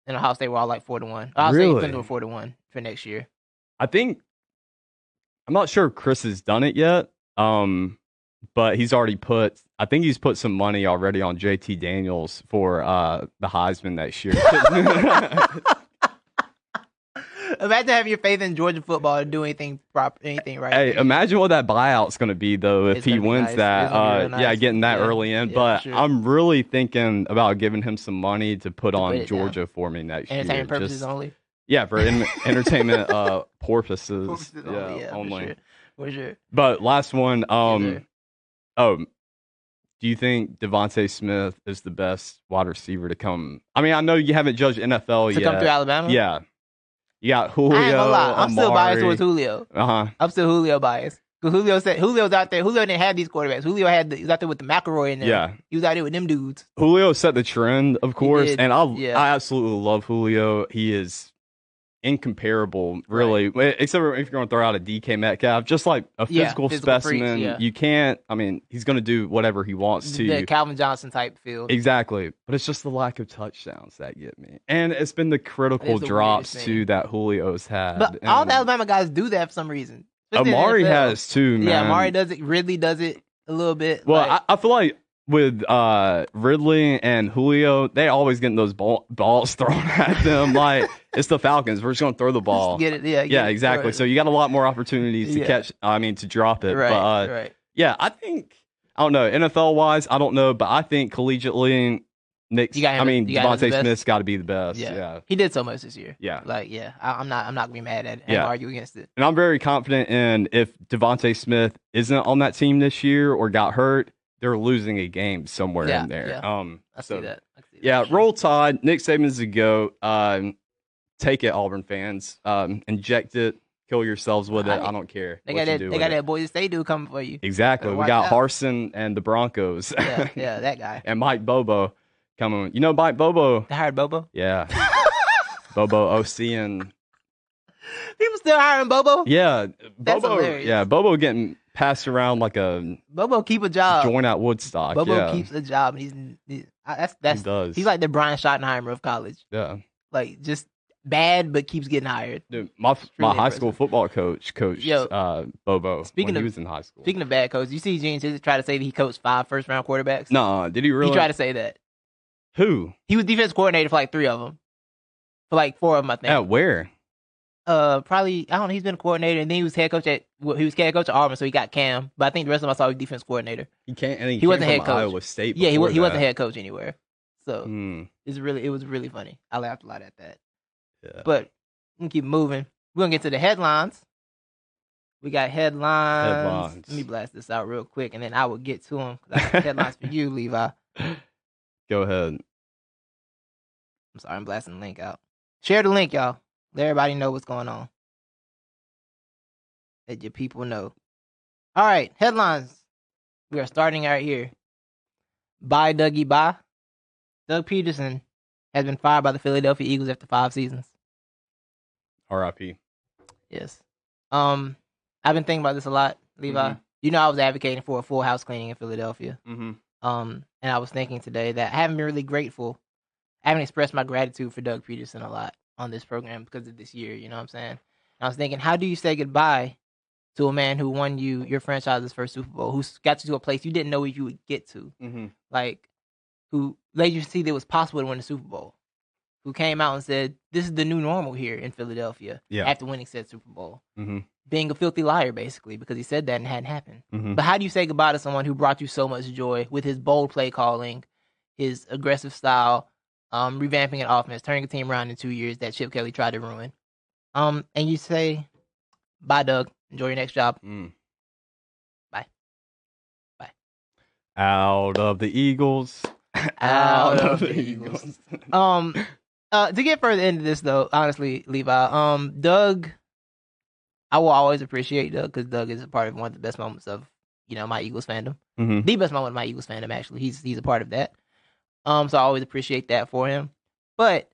S1: and Ohio State were all like 4-1. I'll say Clemson were 4-1 for next year.
S2: I'm not sure if Chris has done it yet. But he's put some money already on JT Daniels for the Heisman next year.
S1: Imagine having your faith in Georgia football to do anything right.
S2: Hey, imagine what that buyout's going to be though if he wins that. Nice. Getting that early in. But sure. I'm really thinking about giving him some money to put on Georgia for me next year.
S1: Entertainment purposes only.
S2: Yeah, for entertainment purposes. Only.
S1: For sure.
S2: But last one. Do you think Devontae Smith is the best wide receiver to come? I mean, I know you haven't judged NFL yet.
S1: To come through Alabama?
S2: Yeah. You got Julio.
S1: I ain't gonna lie. I'm still biased towards Julio. I'm still Julio biased. Julio's out there. Julio didn't have these quarterbacks. He was out there with the McElroy in there.
S2: Yeah.
S1: He was out there with them dudes.
S2: Julio set the trend, of course. And I absolutely love Julio. He is incomparable, really. Right. Except if you're going to throw out a DK Metcalf, just like a physical specimen. Freaks, you can't. I mean, he's going to do whatever he wants to.
S1: The Calvin Johnson type field.
S2: Exactly, but it's just the lack of touchdowns that get me, and it's been the critical drops too that Julio's had.
S1: But all the Alabama guys do that for some reason.
S2: Amari has too, man.
S1: Yeah, Amari does it a little bit.
S2: Well, I feel like with Ridley and Julio, they always getting those balls thrown at them. Like, it's the Falcons. We're just going to throw the ball.
S1: Get it.
S2: Yeah, exactly. So you got a lot more opportunities to catch, to drop it.
S1: Right,
S2: but,
S1: right.
S2: Yeah, I don't know. NFL-wise, I don't know. But I think collegiately, Devontae Smith's got to be the best. Yeah.
S1: He did so much this year.
S2: Yeah.
S1: I'm not going to be mad at it and argue against it.
S2: And I'm very confident in if Devontae Smith isn't on that team this year or got hurt, they're losing a game somewhere in there.
S1: Yeah. I see that.
S2: Roll Tide. Nick Saban's the GOAT. Take it, Auburn fans. Inject it. Kill yourselves with it. I don't care.
S1: They got that Boise State dude coming for you.
S2: Exactly. We got Harsin and the Broncos.
S1: Yeah, that guy.
S2: And Mike Bobo coming. You know Mike Bobo?
S1: They hired Bobo?
S2: Yeah. Bobo OC and...
S1: People still hiring Bobo?
S2: Yeah.
S1: That's hilarious.
S2: Yeah, Bobo getting passed around like a
S1: Bobo keep a job.
S2: Joint at Woodstock.
S1: Bobo keeps a job. He does. He's like the Brian Schottenheimer of college.
S2: Yeah,
S1: like just bad, but keeps getting hired.
S2: Dude, my high school football coach Bobo. He was in high school.
S1: Speaking of bad coach, you see Gene Chizik try to say that he coached 5 first-round quarterbacks.
S2: No, did he really?
S1: He tried to say that.
S2: Who?
S1: He was defense coordinator for like 3 of them. For like 4 of them, I think.
S2: At where?
S1: Probably, I don't know, he's been a coordinator, and then he was head coach at Auburn, so he got Cam, but I think the rest of them I saw he was defense coordinator.
S2: He wasn't head coach. Iowa State.
S1: Yeah, he wasn't head coach anywhere. So it was really funny. I laughed a lot at that. Yeah. But we can keep moving. We're gonna get to the headlines. We got headlines. Let me blast this out real quick, and then I will get to them. I got headlines for you, Levi.
S2: Go ahead.
S1: I'm sorry, I'm blasting the link out. Share the link, y'all. Let everybody know what's going on. Let your people know. All right, headlines. We are starting right here. Bye, Dougie, bye. Doug Peterson has been fired by the Philadelphia Eagles after 5 seasons.
S2: R.I.P.
S1: Yes. I've been thinking about this a lot, Levi. Mm-hmm. You know, I was advocating for a full house cleaning in Philadelphia.
S2: Mm-hmm.
S1: And I was thinking today that I haven't been really grateful. I haven't expressed my gratitude for Doug Peterson a lot on this program because of this year, you know what I'm saying? And I was thinking, how do you say goodbye to a man who won your franchise's first Super Bowl, who got you to a place you didn't know you would get to, like, who let you see that it was possible to win the Super Bowl, who came out and said, this is the new normal here in Philadelphia after winning said Super Bowl. Being a filthy liar, basically, because he said that and it hadn't happened. But how do you say goodbye to someone who brought you so much joy with his bold play calling, his aggressive style, revamping an offense, turning a team around in 2 years that Chip Kelly tried to ruin? And you say, bye, Doug. Enjoy your next job. Bye.
S2: Out of the Eagles.
S1: Out of the Eagles. To get further into this though, honestly, Levi, Doug, I will always appreciate Doug because Doug is a part of one of the best moments of my Eagles fandom. The best moment of my Eagles fandom, actually. He's a part of that. So I always appreciate that for him. But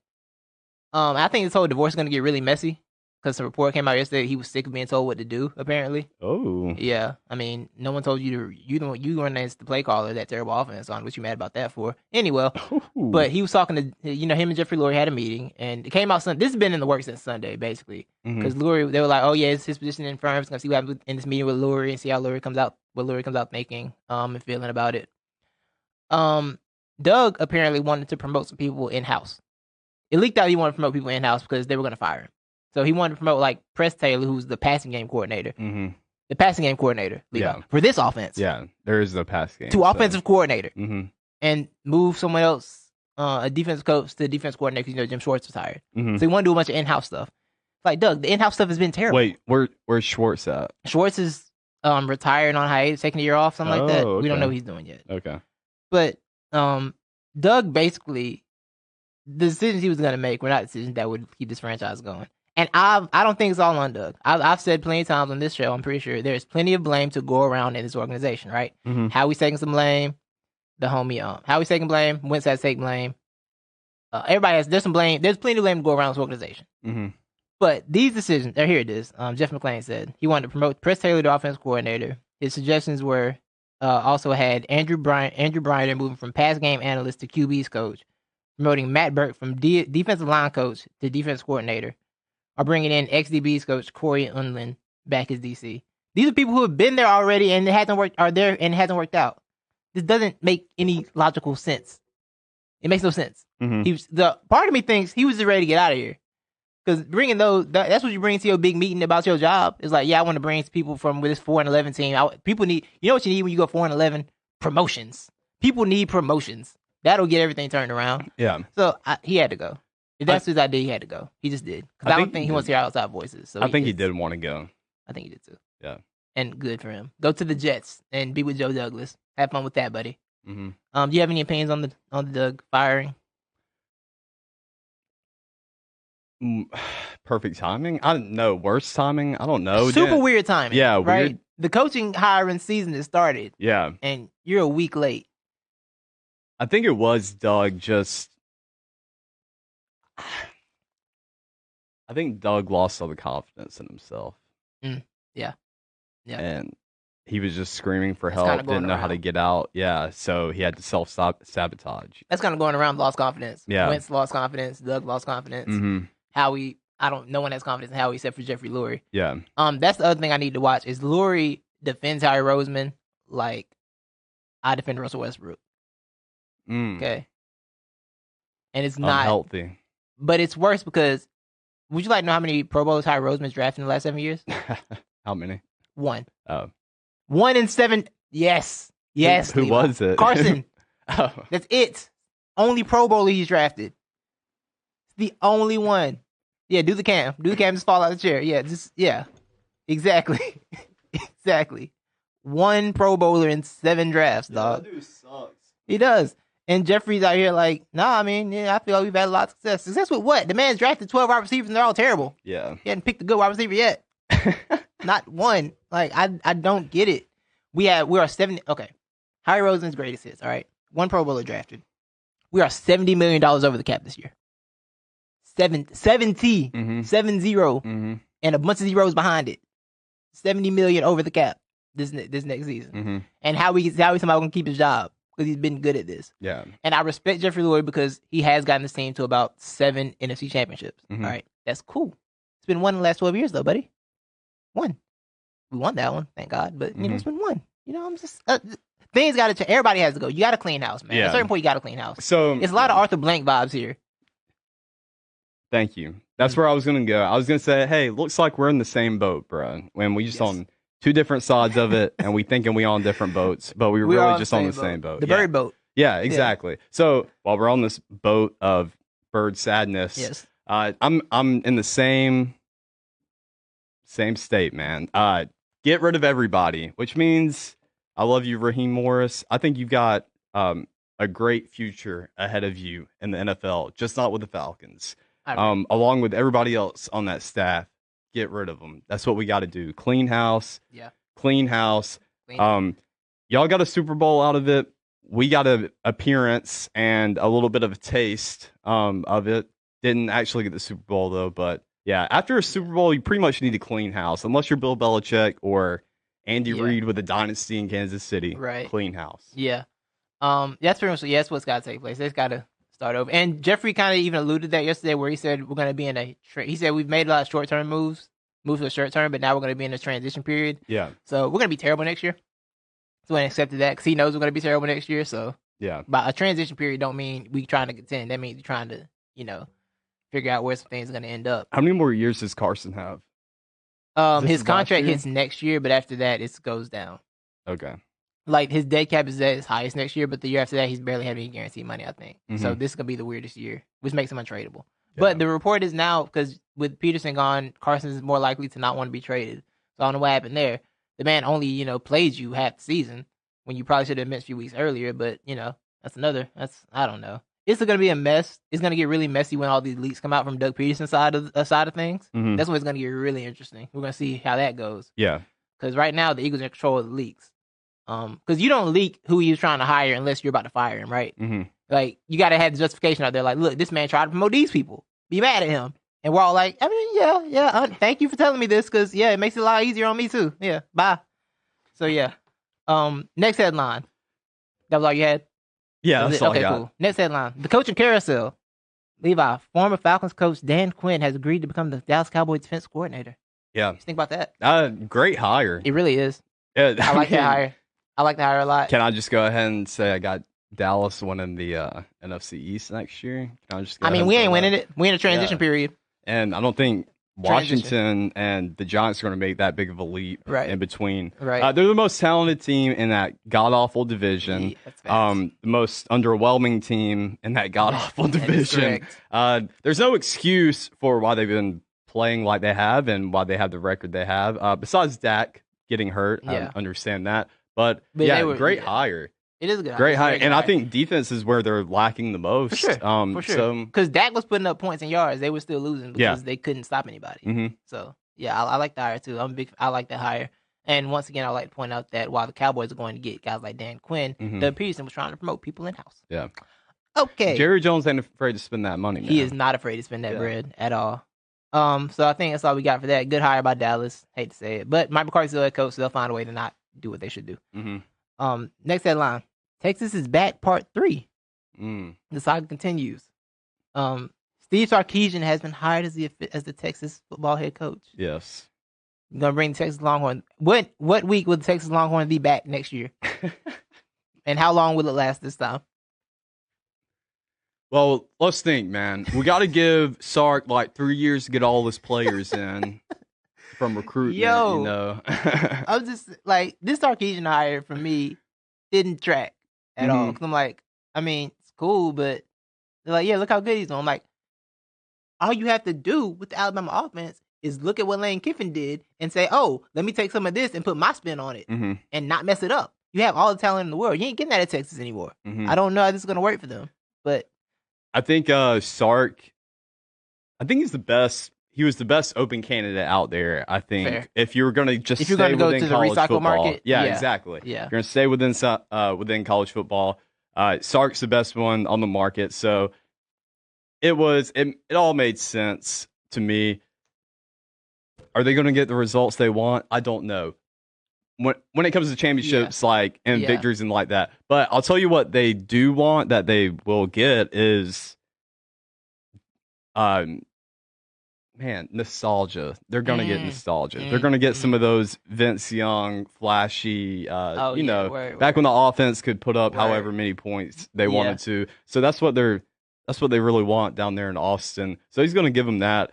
S1: I think this whole divorce is gonna get really messy because the report came out yesterday. He was sick of being told what to do. Apparently.
S2: Oh.
S1: Yeah. I mean, no one told you to. You weren't as the play caller that terrible offense on. What you mad about that for? Anyway, but he was talking to him and Jeffrey Lurie had a meeting and it came out Sunday. This has been in the works since Sunday basically because Lurie they were like, oh yeah, it's his position in firms. Gonna see what happens in this meeting with Lurie and see how Lurie comes out. What Lurie comes out thinking and feeling about it. Doug apparently wanted to promote some people in house. It leaked out he wanted to promote people in house because they were going to fire him. So he wanted to promote like Press Taylor, who's the passing game coordinator. The passing game coordinator, for this offense.
S2: Yeah, there is the pass game.
S1: To offensive coordinator. And move someone else, a defensive coach to defense coordinator because Jim Schwartz was hired. So he wanted to do a bunch of in-house stuff. Like, Doug, the in-house stuff has been terrible.
S2: Wait, where's Schwartz at?
S1: Schwartz is retired on hiatus, taking a year off, something like that.
S2: Okay.
S1: We don't know what he's doing yet.
S2: Okay.
S1: But Doug basically, the decisions he was going to make were not decisions that would keep this franchise going. And I don't think it's all on Doug. I've said plenty of times on this show, I'm pretty sure, there's plenty of blame to go around in this organization, right? Howie's taking some blame. The homie, Howie's taking blame. Wentz has to take blame. Everybody has, there's some blame. There's plenty of blame to go around this organization. But these decisions, here it is. Jeff McClain said he wanted to promote Press Taylor to offense coordinator. His suggestions were also had Andrew Bryant moving from pass game analyst to QB's coach, promoting Matt Burke from defensive line coach to defense coordinator, or bringing in ex-DB's coach Corey Unlin back as DC. These are people who have been there already and it hasn't worked. Are there and it hasn't worked out. This doesn't make any logical sense. It makes no sense. The part of me thinks he was just ready to get out of here. Because bringing that's what you bring to your big meeting about your job. It's like, yeah, I want to bring people from with this 4-11 team. People need, you know what you need when you go 4-11? Promotions. People need promotions. That'll get everything turned around.
S2: Yeah.
S1: So he had to go. If that's his idea, he had to go. He just did. Because I don't think he wants to hear outside voices. So
S2: I think he did want to go.
S1: I think he did too.
S2: Yeah.
S1: And good for him. Go to the Jets and be with Joe Douglas. Have fun with that, buddy. Do you have any opinions on the Doug firing?
S2: Perfect timing? I don't know. Worst timing? I don't know.
S1: Super weird timing.
S2: Yeah,
S1: right?
S2: weird.
S1: The coaching hiring season has started.
S2: Yeah.
S1: And you're a week late.
S2: I think it was Doug just... I think Doug lost all the confidence in himself.
S1: Yeah.
S2: And he was just screaming for help, didn't know how to get out. Yeah, so he had to self-sabotage.
S1: That's kind of going around, lost confidence.
S2: Yeah.
S1: Wentz lost confidence. Doug lost confidence. Howie, no one has confidence in Howie except for Jeffrey Lurie.
S2: Yeah.
S1: That's the other thing I need to watch is Lurie defends Howie Roseman like I defend Russell Westbrook. Okay. And it's not
S2: healthy.
S1: But it's worse because would you like to know how many Pro Bowls Howie Roseman's drafted in the last 7 years?
S2: How many?
S1: 1.
S2: Oh.
S1: 1 in 7. Yes. Yes.
S2: Who was it?
S1: Carson. That's it. Only Pro Bowler he's drafted. The only one. Yeah, do the cam. Just fall out of the chair. Yeah, exactly. Exactly. 1 Pro Bowler in 7 drafts, dog.
S2: That dude sucks.
S1: He does. And Jeffrey's out here like, I feel like we've had a lot of success. Success with what? The man's drafted 12 wide receivers and they're all terrible.
S2: Yeah.
S1: He hadn't picked a good wide receiver yet. Not one. Like, I don't get it. We are 70. Okay. Howie Roseman's greatest hits, all right? 1 Pro Bowler drafted. We are $70 million over the cap this year. 70. 70. And a bunch of zeros behind it. $70 million over the cap this next season. And Howie somebody going to keep his job because he's been good at this.
S2: Yeah.
S1: And I respect Jeffrey Lurie because he has gotten this team to about 7 NFC championships. All right. That's cool. It's been 1 in the last 12 years, though, buddy. 1. We won that one, thank God. But, it's been 1. I'm just... things got to change. Everybody has to go. You got to clean house, man.
S2: Yeah.
S1: At a certain point, you got to clean house.
S2: So
S1: it's a lot of Arthur Blank vibes here.
S2: Thank you. That's where I was going to go. I was going to say, hey, looks like we're in the same boat, bro. When we just on 2 different sides of it, and we thinking we on different boats, but we're really just on the same boat.
S1: The bird boat.
S2: Yeah, exactly. Yeah. So while we're on this boat of bird sadness, I'm in the same Same state, man. Get rid of everybody, which means I love you, Raheem Morris. I think you've got a great future ahead of you in the NFL, just not with the Falcons. Along with everybody else on that staff, get rid of them. That's what we got to do. Clean house.
S1: Yeah.
S2: Clean house. Y'all got a Super Bowl out of it. We got an appearance and a little bit of a taste of it. Didn't actually get the Super Bowl, though. But, yeah, after a Super Bowl, you pretty much need a clean house. Unless you're Bill Belichick or Andy Reid with a dynasty in Kansas City.
S1: Right.
S2: Clean house.
S1: Yeah. That's pretty much, that's what's got to take place. It's got to start over. And Jeffrey kind of even alluded to that yesterday where he said we're going to be in a he said we've made a lot of short-term moves to the short term, but now we're going to be in a transition period.
S2: Yeah.
S1: So we're going to be terrible next year. So I accepted that because he knows we're going to be terrible next year. So
S2: yeah.
S1: But a transition period don't mean we trying to contend. That means you're trying to, figure out where some things are going to end up.
S2: How many more years does Carson have?
S1: His contract hits next year, but after that, it goes down.
S2: Okay.
S1: Like, his dead cap is at his highest next year, but the year after that, he's barely having any guaranteed money, I think. Mm-hmm. So this is going to be the weirdest year, which makes him untradeable. Yeah. But the report is now, because with Peterson gone, Carson is more likely to not want to be traded. So I don't know what happened there. The man only, played you half the season when you probably should have missed a few weeks earlier, but, I don't know. It's going to be a mess. It's going to get really messy when all these leaks come out from Doug Peterson's side of things. Mm-hmm. That's when it's going to get really interesting. We're going to see how that goes.
S2: Yeah.
S1: Because right now, the Eagles are in control of the leaks. Because you don't leak who you're trying to hire unless you're about to fire him, right?
S2: Mm-hmm.
S1: Like, you got to have the justification out there. Like, look, this man tried to promote these people. Be mad at him. And we're all like, thank you for telling me this because, it makes it a lot easier on me too. Yeah, bye. So, next headline. That was all you had?
S2: Yeah, that's all I got.
S1: Cool. Next headline. The coaching carousel. Levi, former Falcons coach Dan Quinn has agreed to become the Dallas Cowboys defense coordinator.
S2: Yeah.
S1: What you think about that?
S2: Great hire.
S1: It really is.
S2: Yeah,
S1: I like that hire. I like the hire a lot.
S2: Can I just go ahead and say I got Dallas winning the NFC East next year?
S1: We ain't winning it. We're in a transition period.
S2: And I don't think Washington and the Giants are going to make that big of a leap in between.
S1: Right.
S2: They're the most talented team in that god-awful division.
S1: Yeah, that's fast.
S2: The most underwhelming team in that god-awful division. There's no excuse for why they've been playing like they have and why they have the record they have. Besides Dak getting hurt, I understand that. But great hire.
S1: It is a good
S2: great hire. And I think defense is where they're lacking the most.
S1: For sure. Because Dak was putting up points and yards. They were still losing because they couldn't stop anybody.
S2: Mm-hmm.
S1: So, I like the hire, too. I like the hire. And once again, I like to point out that while the Cowboys are going to get guys like Dan Quinn, Doug Peterson was trying to promote people in-house.
S2: Yeah.
S1: Okay.
S2: Jerry Jones ain't afraid to spend that money, man.
S1: He is not afraid to spend that bread at all. So I think that's all we got for that. Good hire by Dallas. Hate to say it. But Mike McCarthy's still head coach, so they'll find a way to not do what they should do.
S2: Mm-hmm.
S1: Next headline. Texas is back, part 3. The saga continues. Steve Sarkisian has been hired as the Texas football head coach.
S2: Yes.
S1: I'm going to bring the Texas Longhorns. What week will the Texas Longhorns be back next year? And how long will it last this time?
S2: Well, let's think, man. We got to give Sark like 3 years to get all his players in from recruitment. I'm just like, this Sarkisian hire for me didn't track at all. Because I'm like, it's cool, but they're like, look how good he's doing. I'm like, all you have to do with the Alabama offense is look at what Lane Kiffin did and say, oh, let me take some of this and put my spin on it and not mess it up. You have all the talent in the world. You ain't getting that at Texas anymore. I don't know how this is going to work for them, but I think Sark, he's the best. He was the best open candidate out there, I think.
S1: Fair.
S2: If you were going to just
S1: if you're going to go to the recycle
S2: football,
S1: market.
S2: Yeah, exactly.
S1: Yeah.
S2: You're going to stay within college football. Sark's the best one on the market. So it all made sense to me. Are they going to get the results they want? I don't know. When it comes to championships and victories and like that. But I'll tell you what they do want that they will get is nostalgia. They're going to get nostalgia. They're going to get some of those Vince Young, flashy, back when the offense could put up however many points they wanted to. So that's what they really want down there in Austin. So he's going to give them that.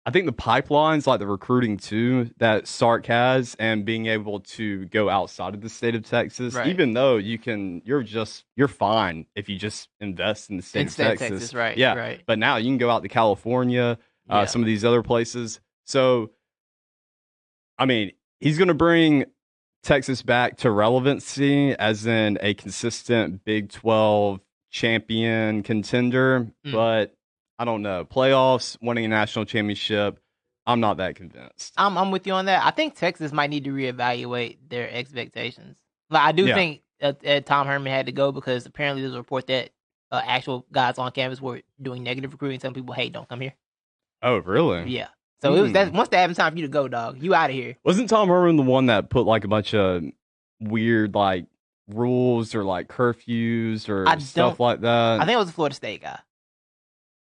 S2: I think the pipelines, like the recruiting too, that Sark has, and being able to go outside of the state of Texas, even though you're fine if you just invest in the state of Texas.
S1: Right?
S2: Yeah.
S1: Right.
S2: But now you can go out to California, some of these other places. So I mean, he's going to bring Texas back to relevancy as in a consistent Big 12 champion contender, but I don't know. Playoffs, winning a national championship, I'm not that convinced.
S1: I'm with you on that. I think Texas might need to reevaluate their expectations. Like I do think Tom Herman had to go because apparently there's a report that actual guys on campus were doing negative recruiting. Some people, hey, don't come here.
S2: Oh, really?
S1: Yeah. So it was that once they have time for you to go, dog, you out of here.
S2: Wasn't Tom Herman the one that put like a bunch of weird like rules or like curfews or stuff like that?
S1: I think it was a Florida State guy.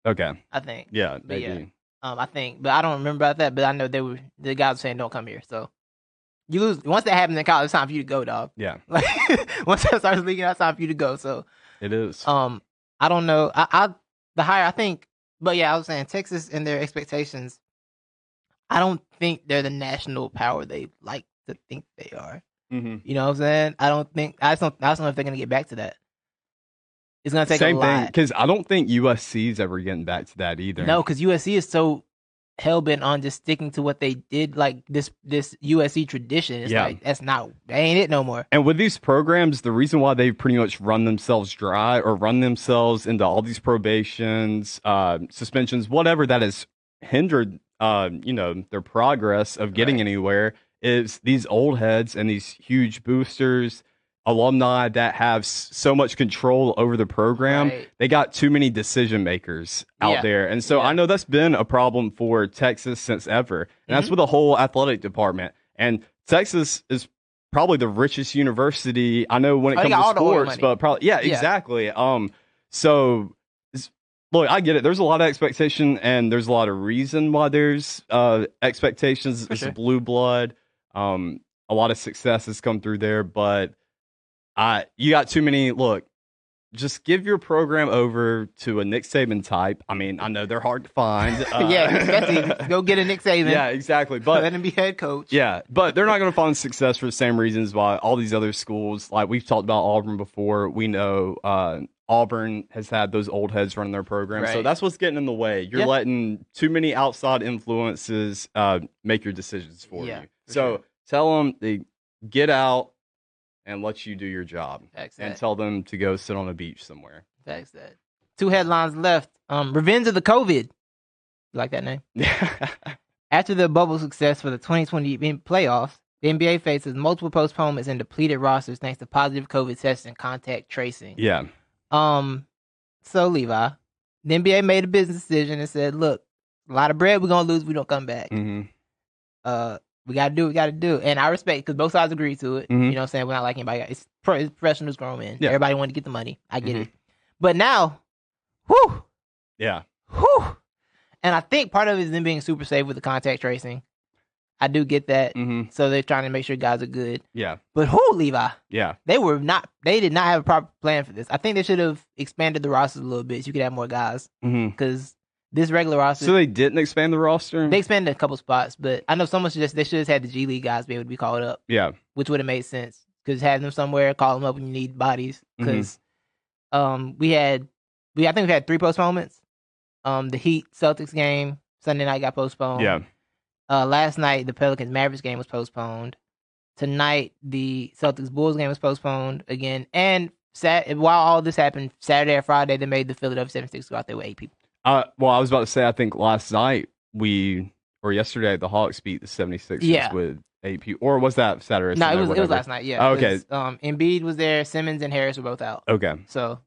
S2: Okay.
S1: I think.
S2: Yeah,
S1: but
S2: maybe.
S1: Yeah. I think, but I don't remember about that. But I know the guys were saying don't come here. So you lose once that happens in college. It's time for you to go, dog.
S2: Yeah.
S1: Like once that starts leaking out, it's time for you to go. So
S2: it is.
S1: I don't know. The higher I think, but yeah, I was saying Texas and their expectations. I don't think they're the national power they like to think they are.
S2: Mm-hmm.
S1: You know what I'm saying? I just don't know if they're gonna get back to that. It's gonna take
S2: Same
S1: a lot.
S2: thing because I don't think USC's ever getting back to that either.
S1: No, because USC is so hell bent on just sticking to what they did, like this USC tradition. It's like they ain't it no more.
S2: And with these programs, the reason why they've pretty much run themselves dry or run themselves into all these probations, suspensions, whatever that has hindered, their progress of getting anywhere is these old heads and these huge boosters. Alumni that have so much control over the program, they got too many decision makers out there. And so I know that's been a problem for Texas since ever. And that's with the whole athletic department. And Texas is probably the richest university, I know when it comes to sports, but probably, exactly. So look, I get it. There's a lot of expectation and there's a lot of reason why there's expectations. It's blue blood. A lot of success has come through there, but you got too many. Look, just give your program over to a Nick Saban type. I mean, I know they're hard to find.
S1: Especially go get a Nick Saban.
S2: Yeah, exactly. But
S1: let him be head coach.
S2: Yeah, but they're not going to find success for the same reasons why all these other schools, like we've talked about Auburn before. We know Auburn has had those old heads running their program, so that's what's getting in the way. You're letting too many outside influences make your decisions for you. So tell them to get out and let you do your job. And tell them to go sit on a beach somewhere.
S1: That's that. 2 headlines left. Revenge of the COVID. You like that name?
S2: Yeah.
S1: After the bubble success for the 2020 playoffs, the NBA faces multiple postponements and depleted rosters thanks to positive COVID tests and contact tracing.
S2: Yeah.
S1: So Levi, the NBA made a business decision and said, look, a lot of bread we're going to lose if we don't come back.
S2: Mm-hmm.
S1: We got to do what we got to do. And I respect because both sides agree to it. Mm-hmm. You know what I'm saying? We're not like anybody. It's professionals, grown men. Yeah. Everybody wanted to get the money. I get it. But now, whew.
S2: Yeah.
S1: Whew. And I think part of it is them being super safe with the contact tracing. I do get that.
S2: Mm-hmm.
S1: So they're trying to make sure guys are good.
S2: Yeah.
S1: But who, Levi?
S2: Yeah.
S1: They did not have a proper plan for this. I think they should have expanded the rosters a little bit so you could have more guys. Because this regular roster.
S2: So they didn't expand the roster?
S1: They expanded a couple spots, but I know someone suggested they should have had the G League guys be able to be called up.
S2: Yeah.
S1: Which would have made sense. Because having them somewhere, call them up when you need bodies. Because we had 3 postponements. The Heat Celtics game Sunday night got postponed.
S2: Yeah.
S1: Last night the Pelicans Mavericks game was postponed. Tonight the Celtics Bulls game was postponed again. And while all this happened, Saturday or Friday they made the Philadelphia 76ers go out there with 8 people.
S2: Well, I was about to say, I think last night yesterday the Hawks beat the 76ers with 8 people. Or was that Saturday?
S1: No, it was last night. Yeah.
S2: Oh, okay.
S1: Embiid was there. Simmons and Harris were both out.
S2: Okay.
S1: So,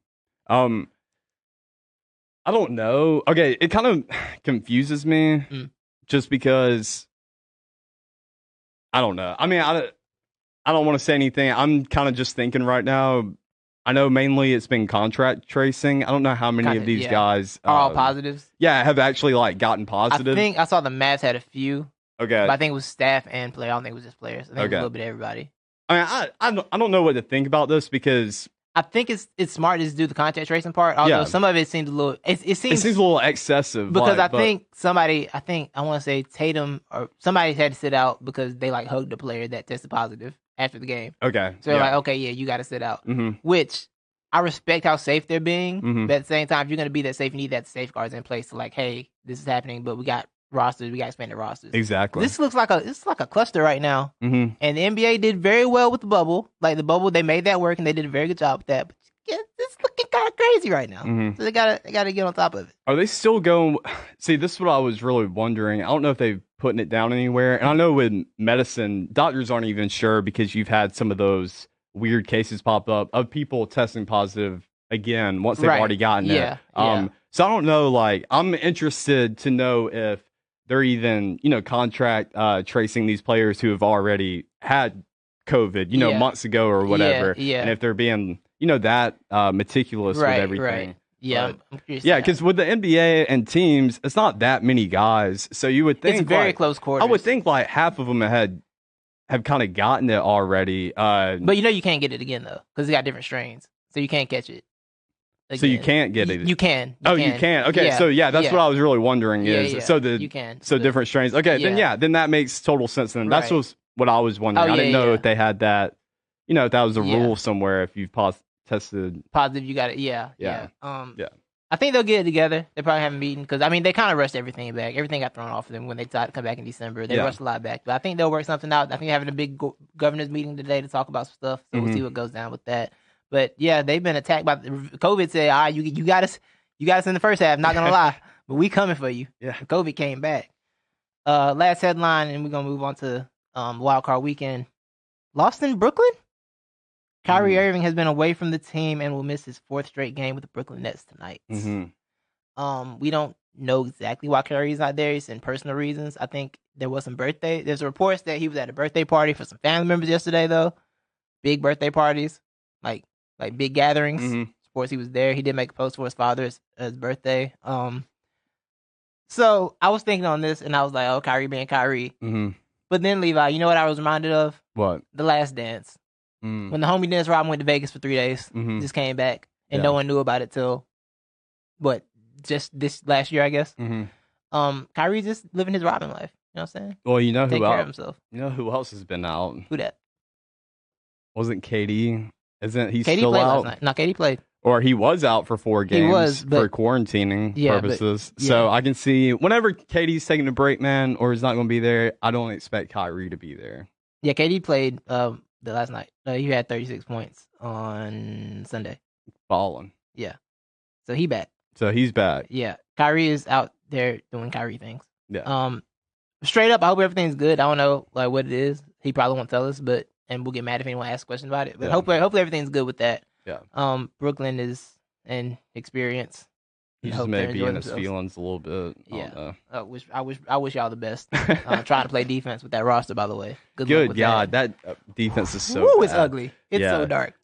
S2: I don't know. Okay, it kind of confuses me just because I don't know. I mean, I don't want to say anything. I'm kind of just thinking right now. I know mainly it's been contract tracing. I don't know how many of these guys
S1: are all positives.
S2: Yeah, have actually gotten positive.
S1: I think I saw the Mavs had a few.
S2: Okay,
S1: but I think it was staff and player. I don't think it was just players. I think it was a little bit of everybody.
S2: I mean, I don't know what to think about this because
S1: I think it's smart to just do the contact tracing part. Although some of it seems a little, it seems
S2: a little excessive
S1: because I want to say Tatum or somebody had to sit out because they hugged the player that tested positive after the game.
S2: Okay.
S1: So they're okay, you got to sit out. Which I respect how safe they're being. But at the same time, if you're going to be that safe, you need that safeguards in place to hey, this is happening, but we got rosters. We got expanded rosters.
S2: Exactly.
S1: This looks like a cluster right now.
S2: Mm-hmm.
S1: And the NBA did very well with the bubble. Like the bubble, they made that work and they did a very good job with that. But it's looking kind of crazy right now.
S2: Mm-hmm.
S1: So they gotta get on top of it.
S2: Are they still going? See, this is what I was really wondering. I don't know if they've putting it down anywhere. And I know with medicine, doctors aren't even sure because you've had some of those weird cases pop up of people testing positive again once they've already gotten it. So I don't know. Like, I'm interested to know if they're even, contract tracing these players who have already had COVID, months ago or whatever. And if they're being, that meticulous with everything.
S1: Right. Yeah, I'm curious.
S2: Yeah, because with the NBA and teams, it's not that many guys. So you would think
S1: it's very close quarters.
S2: I would think like half of them have kind of gotten it already.
S1: But you can't get it again though, because it got different strains, so you can't catch it. Again.
S2: So you can't get it.
S1: You can.
S2: You can. Okay, so that's what I was really wondering so
S1: you can.
S2: So different strains. Okay, then that makes total sense. Then that's what I was wondering. I didn't know if they had that. If that was a rule somewhere. If you've tested
S1: positive, you got it. Yeah. I think they'll get it together. They probably have a meeting because they kind of rushed everything back. Everything got thrown off of them when they tried to come back in December. They rushed a lot back, but I think they'll work something out. I think they're having a big governors meeting today to talk about some stuff. So we'll see what goes down with that. But yeah, they've been attacked by COVID. Said, "All right, you got us in the first half." Not gonna lie, but we coming for you.
S2: Yeah,
S1: COVID came back. Last headline, and we're gonna move on to wild card weekend. Lost in Brooklyn. Kyrie Irving has been away from the team and will miss his 4th straight game with the Brooklyn Nets tonight. We don't know exactly why Kyrie's not there. It's in personal reasons. I think there was some birthday. There's reports that he was at a birthday party for some family members yesterday, though. Big birthday parties, like big gatherings. Sports, he was there. He did make a post for his father's birthday. So I was thinking on this, and I was like, "Oh, Kyrie being Kyrie." But then Levi, you know what I was reminded of?
S2: What?
S1: The Last Dance. When the homie Dennis Rodman went to Vegas for 3 days, just came back, and no one knew about it till just this last year, I guess. Kyrie just living his Rodman life. You know what I'm saying?
S2: Well,
S1: Take
S2: who
S1: care
S2: else?
S1: of himself.
S2: You know who else has been out?
S1: Who that?
S2: Wasn't KD? Isn't he
S1: KD
S2: still
S1: played
S2: out?
S1: last night. No, KD played.
S2: Or he was out for 4 games for quarantining purposes. So I can see whenever KD's taking a break, man, or he's not going to be there, I don't expect Kyrie to be there.
S1: Yeah, KD played the last night. He had 36 points on Sunday.
S2: Balling.
S1: Yeah. So he back.
S2: So he's back.
S1: Yeah. Kyrie is out there doing Kyrie things.
S2: Yeah.
S1: Straight up, I hope everything's good. I don't know what it is. He probably won't tell us, and we'll get mad if anyone asks questions about it. But hopefully everything's good with that.
S2: Yeah.
S1: Brooklyn is an experience.
S2: He just may be in his feelings a little bit.
S1: Yeah. I wish y'all the best. Trying to play defense with that roster, by the way. Good luck with
S2: God, that defense is so
S1: bad.
S2: It's
S1: ugly. It's so dark.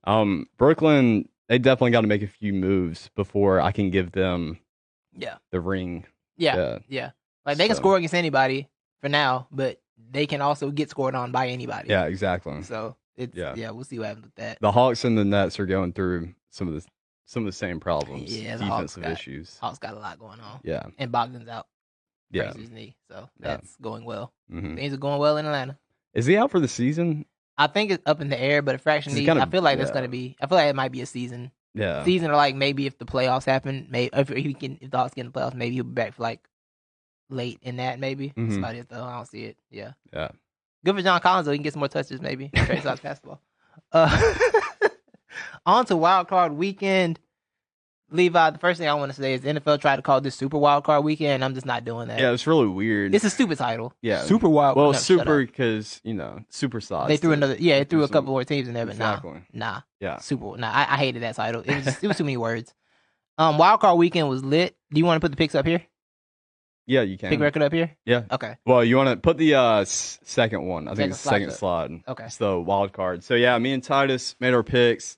S2: Brooklyn, they definitely got to make a few moves before I can give them the ring.
S1: Yeah. Like they can score against anybody for now, but they can also get scored on by anybody.
S2: Yeah, exactly.
S1: So we'll see what happens with that.
S2: The Hawks and the Nets are going through some of the same problems.
S1: Yeah,
S2: defensive issues.
S1: Hawks got a lot going on.
S2: Yeah.
S1: And Bogdan's out.
S2: Yeah.
S1: His knee. So that's going well.
S2: Mm-hmm.
S1: Things are going well in Atlanta.
S2: Is he out for the season?
S1: I think it's up in the air, but a fraction knee. I feel like that's going to be. I feel like it might be a season.
S2: Yeah.
S1: Season or like maybe if the playoffs happen, if the Hawks get in the playoffs, maybe he'll be back for like late in that. Maybe.
S2: Mm-hmm.
S1: That's about it though. I don't see it. Yeah.
S2: Yeah.
S1: Good for John Collins though. He can get some more touches maybe. Trade Sox basketball. On to wild card weekend. Levi, the first thing I want to say is the NFL tried to call this Super Wild Card Weekend, and I'm just not doing that.
S2: Yeah, it's really weird.
S1: It's a stupid title.
S2: Yeah.
S1: Super Wild.
S2: Well, super because, super size.
S1: They threw another, they threw a couple more teams in there, but
S2: exactly.
S1: nah.
S2: Yeah.
S1: Super. Nah, I hated that title. It was too many words. Wild Card Weekend was lit. Do you want to put the picks up here?
S2: Yeah, you can.
S1: Pick record up here?
S2: Yeah.
S1: Okay.
S2: Well, you want to put the second one. I think it's the second slide.
S1: Okay.
S2: It's the wild card. So, yeah, me and Titus made our picks.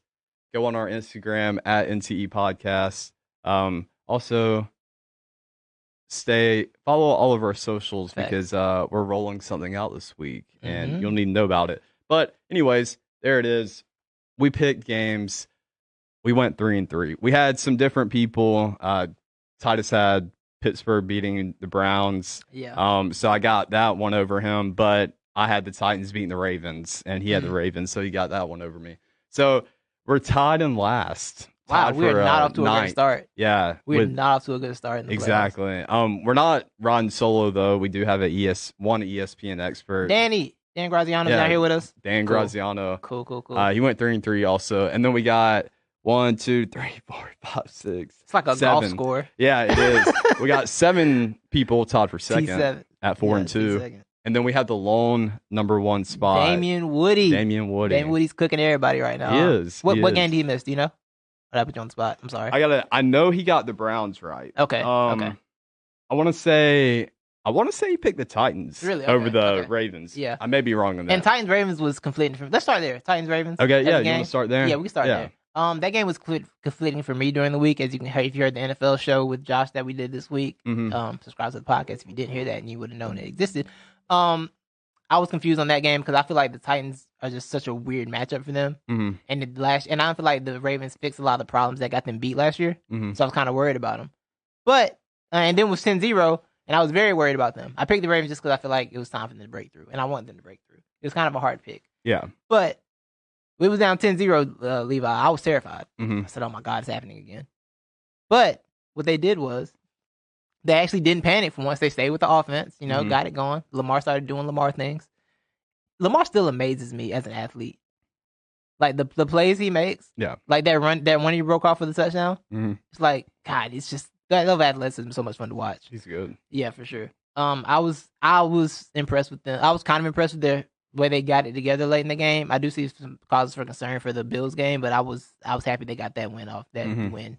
S2: Go on our Instagram at NTE Podcast. Also, follow all of our socials because we're rolling something out this week and you'll need to know about it. But anyways, there it is. We picked games. We went 3-3. We had some different people. Titus had Pittsburgh beating the Browns.
S1: Yeah.
S2: So I got that one over him, but I had the Titans beating the Ravens and he had the Ravens, so he got that one over me. So we're tied in last.
S1: Wow, we're not off to a good start.
S2: Yeah.
S1: We're not off to a good start in the
S2: playoffs. We're not riding solo, though. We do have one ESPN expert.
S1: Dan Graziano's down here with us.
S2: Dan Graziano.
S1: Cool.
S2: He went 3-3 also. And then we got 1, 2, 3, 4, 5, 6.
S1: It's like a
S2: 7.
S1: golf score.
S2: Yeah, it is. We got 7 people tied for second
S1: T7.
S2: at 4 and 2. And then we have the lone number 1 spot.
S1: Damien Woody.
S2: Damien
S1: Woody's cooking everybody right now.
S2: He is.
S1: What game did he miss? Do you know? I put you on the spot. I'm sorry.
S2: I know he got the Browns right.
S1: Okay.
S2: I want to say he picked the Titans over the Ravens.
S1: Yeah.
S2: I may be wrong on that.
S1: And Titans-Ravens was conflicting. Let's start there. Titans-Ravens.
S2: Okay, yeah. You want to start there?
S1: Yeah, we can start there. That game was conflicting for me during the week, as you can hear if you heard the NFL show with Josh that we did this week.
S2: Mm-hmm.
S1: Subscribe to the podcast if you didn't hear that and you would have known it existed. I was confused on that game because I feel like the Titans are just such a weird matchup for them.
S2: Mm-hmm.
S1: And I feel like the Ravens fixed a lot of the problems that got them beat last year.
S2: Mm-hmm.
S1: So I was kind of worried about them. But and then it was 10-0, and I was very worried about them. I picked the Ravens just because I feel like it was time for them to break through, and I wanted them to break through. It was kind of a hard pick.
S2: Yeah.
S1: But we was down 10-0, Levi. I was terrified.
S2: Mm-hmm.
S1: I said, oh my God, it's happening again. But what they did was they actually didn't panic for once. They stayed with the offense, got it going. Lamar started doing Lamar things. Lamar still amazes me as an athlete. Like the plays he makes.
S2: Yeah.
S1: Like that one he broke off for the touchdown.
S2: Mm-hmm.
S1: It's like, God, it's just that level of athleticism is so much fun to watch.
S2: He's good.
S1: Yeah, for sure. I was impressed with them. I was kind of impressed with their way they got it together late in the game. I do see some causes for concern for the Bills game, but I was happy they got that win off. Win.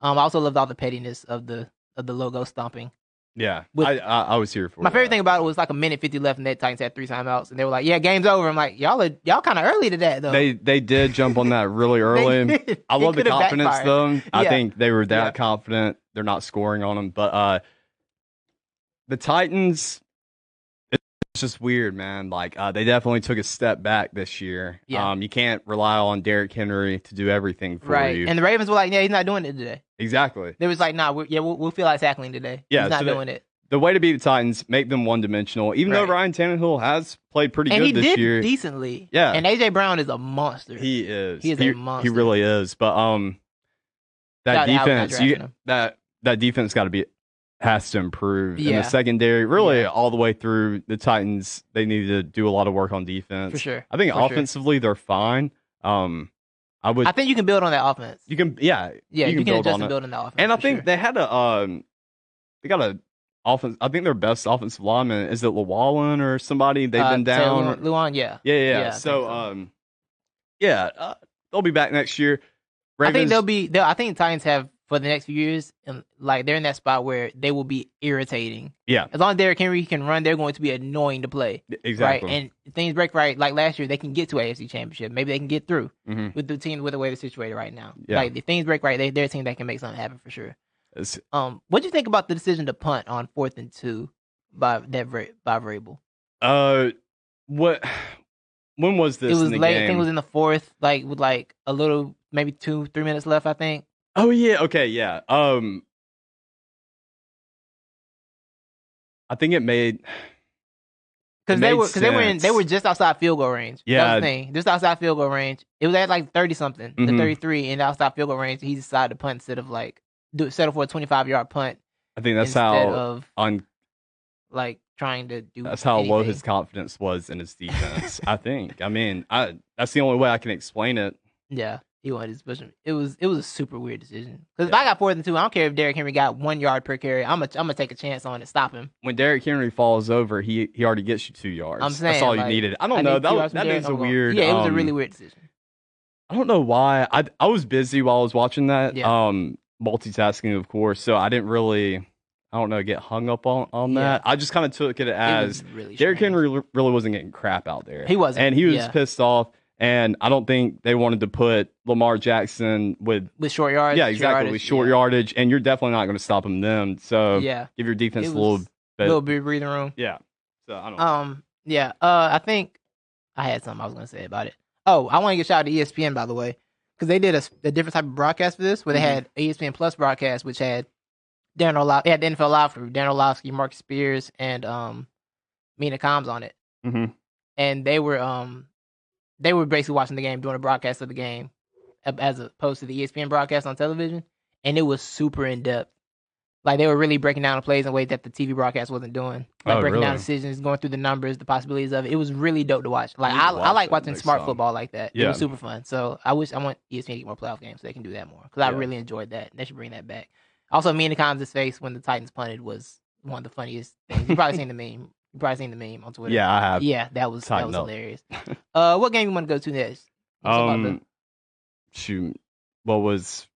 S1: I also loved all the pettiness of the logo stomping.
S2: Yeah, I was here for
S1: my favorite thing about it was like a minute 50 left and the Titans had 3 timeouts and they were like, "Yeah, game's over." I'm like, y'all kind of early to that though.
S2: They did jump on that really early. I love the confidence though. I think they were that confident. They're not scoring on them, but the Titans. It's just weird, man. Like they definitely took a step back this year.
S1: Yeah.
S2: You can't rely on Derrick Henry to do everything for you.
S1: And the Ravens were like, "Yeah, he's not doing it today."
S2: Exactly.
S1: They was like, "Nah, we'll feel like tackling today."
S2: Yeah,
S1: he's not doing it.
S2: The way to beat the Titans, make them one-dimensional. Even though Ryan Tannehill has played pretty good this year,
S1: and he did decently.
S2: Yeah,
S1: and AJ Brown is a monster.
S2: He is.
S1: He is a monster.
S2: He really is. But that defense, that defense has to improve.
S1: Yeah.
S2: In the secondary, really all the way through the Titans, they need to do a lot of work on defense.
S1: For sure.
S2: I think offensively they're fine. I
S1: think you can build on that offense.
S2: You can,
S1: you can adjust and build on that offense.
S2: And I think they had they got a offense. I think their best offensive lineman is it Llewellyn or somebody. They've been down.
S1: Llewellyn, yeah.
S2: So, they'll be back next year.
S1: Ravens, I think I think Titans have for the next few years, and like they're in that spot where they will be irritating.
S2: Yeah.
S1: As long as Derrick Henry can run, they're going to be annoying to play.
S2: Exactly.
S1: Right? And things break right. Like last year, they can get to AFC Championship. Maybe they can get through with the team with the way they're situated right now.
S2: Yeah.
S1: Like if things break right, they're a team that can make something happen for sure. What do you think about the decision to punt on 4th and 2 by Vrabel?
S2: When was this?
S1: It was
S2: in the
S1: late.
S2: game?
S1: I think it was in the 4th, like with like a little, maybe 2-3 minutes left. I think.
S2: Oh yeah. Okay. Yeah. I think it made
S1: because they were just outside field goal range.
S2: Yeah.
S1: That was the thing. Just outside field goal range. It was at like 30 something, to 33, and outside field goal range. He decided to punt instead of like settle for a 25-yard punt.
S2: I think that's
S1: like trying to do.
S2: That's how low his confidence was in his defense. I think. I mean, that's the only way I can explain it.
S1: Yeah, he wanted his push. It was a super weird decision. Because if I got 4th and 2, I don't care if Derrick Henry got 1 yard per carry. I'm gonna take a chance on it, stop him.
S2: When Derrick Henry falls over, he already gets you 2 yards.
S1: I'm saying
S2: that's all you needed. I don't know. That is a weird.
S1: Yeah, it was a really weird decision.
S2: I don't know why. I was busy while I was watching that.
S1: Yeah.
S2: Multitasking, of course. So I didn't really. I don't know, get hung up on that. I just kind of took it as
S1: really
S2: Derrick Henry really wasn't getting crap out there.
S1: He wasn't.
S2: And he was pissed off. And I don't think they wanted to put Lamar Jackson with
S1: short yardage.
S2: Yeah, exactly. With short yardage. And you're definitely not going to stop him then. So give your defense a little
S1: bit of breathing room.
S2: Yeah. So I don't know.
S1: Yeah. I think I had something I was going to say about it. Oh, I want to give a shout out to ESPN, by the way. Because they did a different type of broadcast for this, where they had ESPN Plus broadcast, which had the NFL Live crew, Dan Orlovsky, Mark Spears, and Mina Combs on it.
S2: Mm-hmm.
S1: And they were basically watching the game, doing a broadcast of the game as opposed to the ESPN broadcast on television, and it was super in depth. Like, they were really breaking down the plays in a way that the TV broadcast wasn't doing. Like, breaking down decisions, going through the numbers, the possibilities of it. It was really dope to watch. Like, I like watching smart football like that. Yeah. It was super fun. So I want ESPN to get more playoff games so they can do that more. Because I really enjoyed that. They should bring that back. Also, me and the Collins' face when the Titans punted was one of the funniest things. You've probably seen the meme. You've probably seen the meme on Twitter.
S2: Yeah, I have.
S1: Yeah, that was hilarious. What game you want to go to next?
S2: Shoot. What was...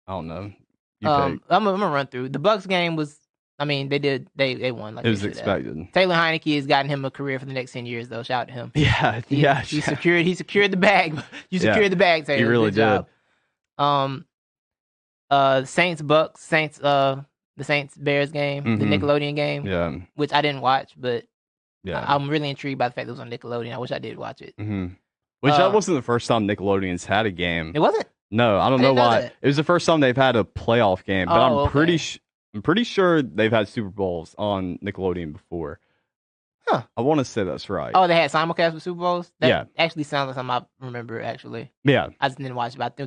S2: I don't know.
S1: I'm gonna run through. The Bucks game was, I mean, they won. Like,
S2: it was expected.
S1: Taylor Heineke has gotten him a career for the next 10 years, though. Shout out to him. He secured the bag. You secured the bag, Taylor.
S2: He really did.
S1: The Saints Bears game, the Nickelodeon game, which I didn't watch, but I'm really intrigued by the fact that it was on Nickelodeon. I wish I did watch it.
S2: Which that wasn't the first time Nickelodeon's had a game.
S1: It wasn't?
S2: No, I don't know why. It was the first time they've had a playoff game, but I'm pretty sure they've had Super Bowls on Nickelodeon before.
S1: Huh.
S2: I want to say that's right.
S1: Oh, they had simulcast with Super Bowls? That actually sounds like something I remember, actually.
S2: Yeah.
S1: I just didn't watch it, but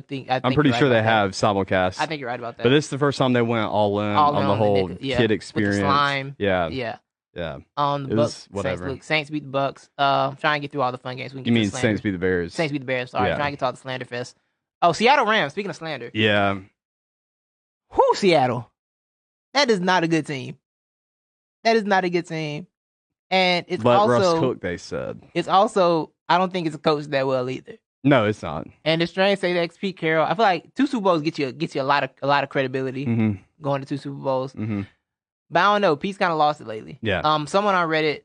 S2: I'm pretty sure they have simulcast.
S1: I think you're right about that.
S2: But this is the first time they went all in on the whole kid experience.
S1: With the slime.
S2: Yeah.
S1: The Bucks,
S2: whatever.
S1: Saints beat the Bucks. I'm trying to get through all the fun games.
S2: You mean Saints beat the Bears?
S1: Saints beat the Bears. Sorry, I'm trying to get to all the slander fest. Oh, Seattle Rams. Speaking of slander.
S2: Yeah.
S1: Seattle. That is not a good team. And it's
S2: Let
S1: also...
S2: Russ cook, they said.
S1: It's also... I don't think it's coached that well either.
S2: No, it's not.
S1: And it's strange to say that Pete Carroll... I feel like 2 Super Bowls get you a lot of credibility going to 2 Super Bowls. But I don't know. Pete's kind of lost it lately.
S2: Yeah.
S1: Someone on Reddit,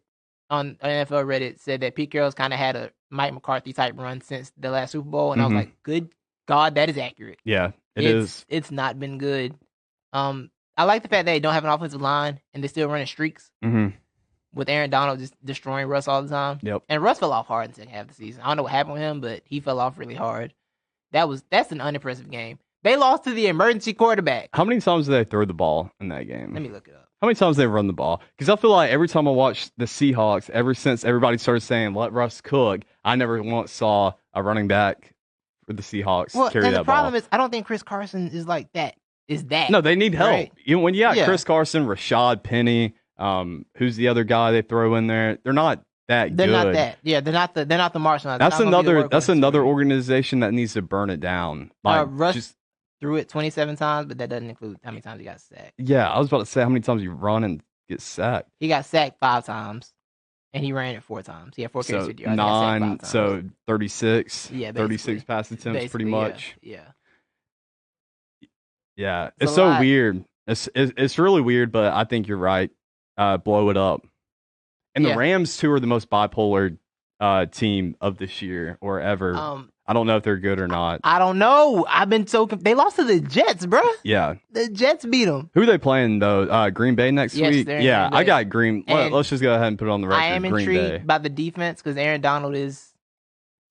S1: on NFL Reddit, said that Pete Carroll's kind of had a Mike McCarthy type run since the last Super Bowl, and I was like, good God, that is accurate.
S2: Yeah, it is.
S1: It's not been good. I like the fact that they don't have an offensive line, and they're still running streaks with Aaron Donald just destroying Russ all the time.
S2: Yep.
S1: And Russ fell off hard in the second half of the season. I don't know what happened with him, but he fell off really hard. That's an unimpressive game. They lost to the emergency quarterback.
S2: How many times did they throw the ball in that game?
S1: Let me look it up.
S2: How many times did they run the ball? Because I feel like every time I watch the Seahawks, ever since everybody started saying, let Russ cook, I never once saw a running back for the Seahawks carry that ball.
S1: The problem is, I don't think Chris Carson is like that. No,
S2: they need help.
S1: Right?
S2: When you got Chris Carson, Rashad Penny, who's the other guy they throw in there? They're not that good.
S1: They're not that. Yeah, they're not the Marshall.
S2: That's another organization that needs to burn it down. Like,
S1: Russ threw it 27 times, but that doesn't include how many times he got sacked.
S2: Yeah, I was about to say how many times you run and get sacked.
S1: He got sacked 5 times, and he ran it 4 times. He had 4 carries, 50 yards.
S2: 9, so 36.
S1: Yeah,
S2: 36 pass attempts, pretty much.
S1: Yeah.
S2: It's so weird. It's really weird, but I think you're right. Blow it up. And the Rams too are the most bipolar team of this year or ever. I don't know if they're good or not.
S1: I don't know. I've been they lost to the Jets, bro.
S2: Yeah.
S1: The Jets beat them.
S2: Who are they playing, though? Green Bay next week? Yeah, I got Green. Let's just go ahead and put it on the record.
S1: I am intrigued by the defense because Aaron Donald is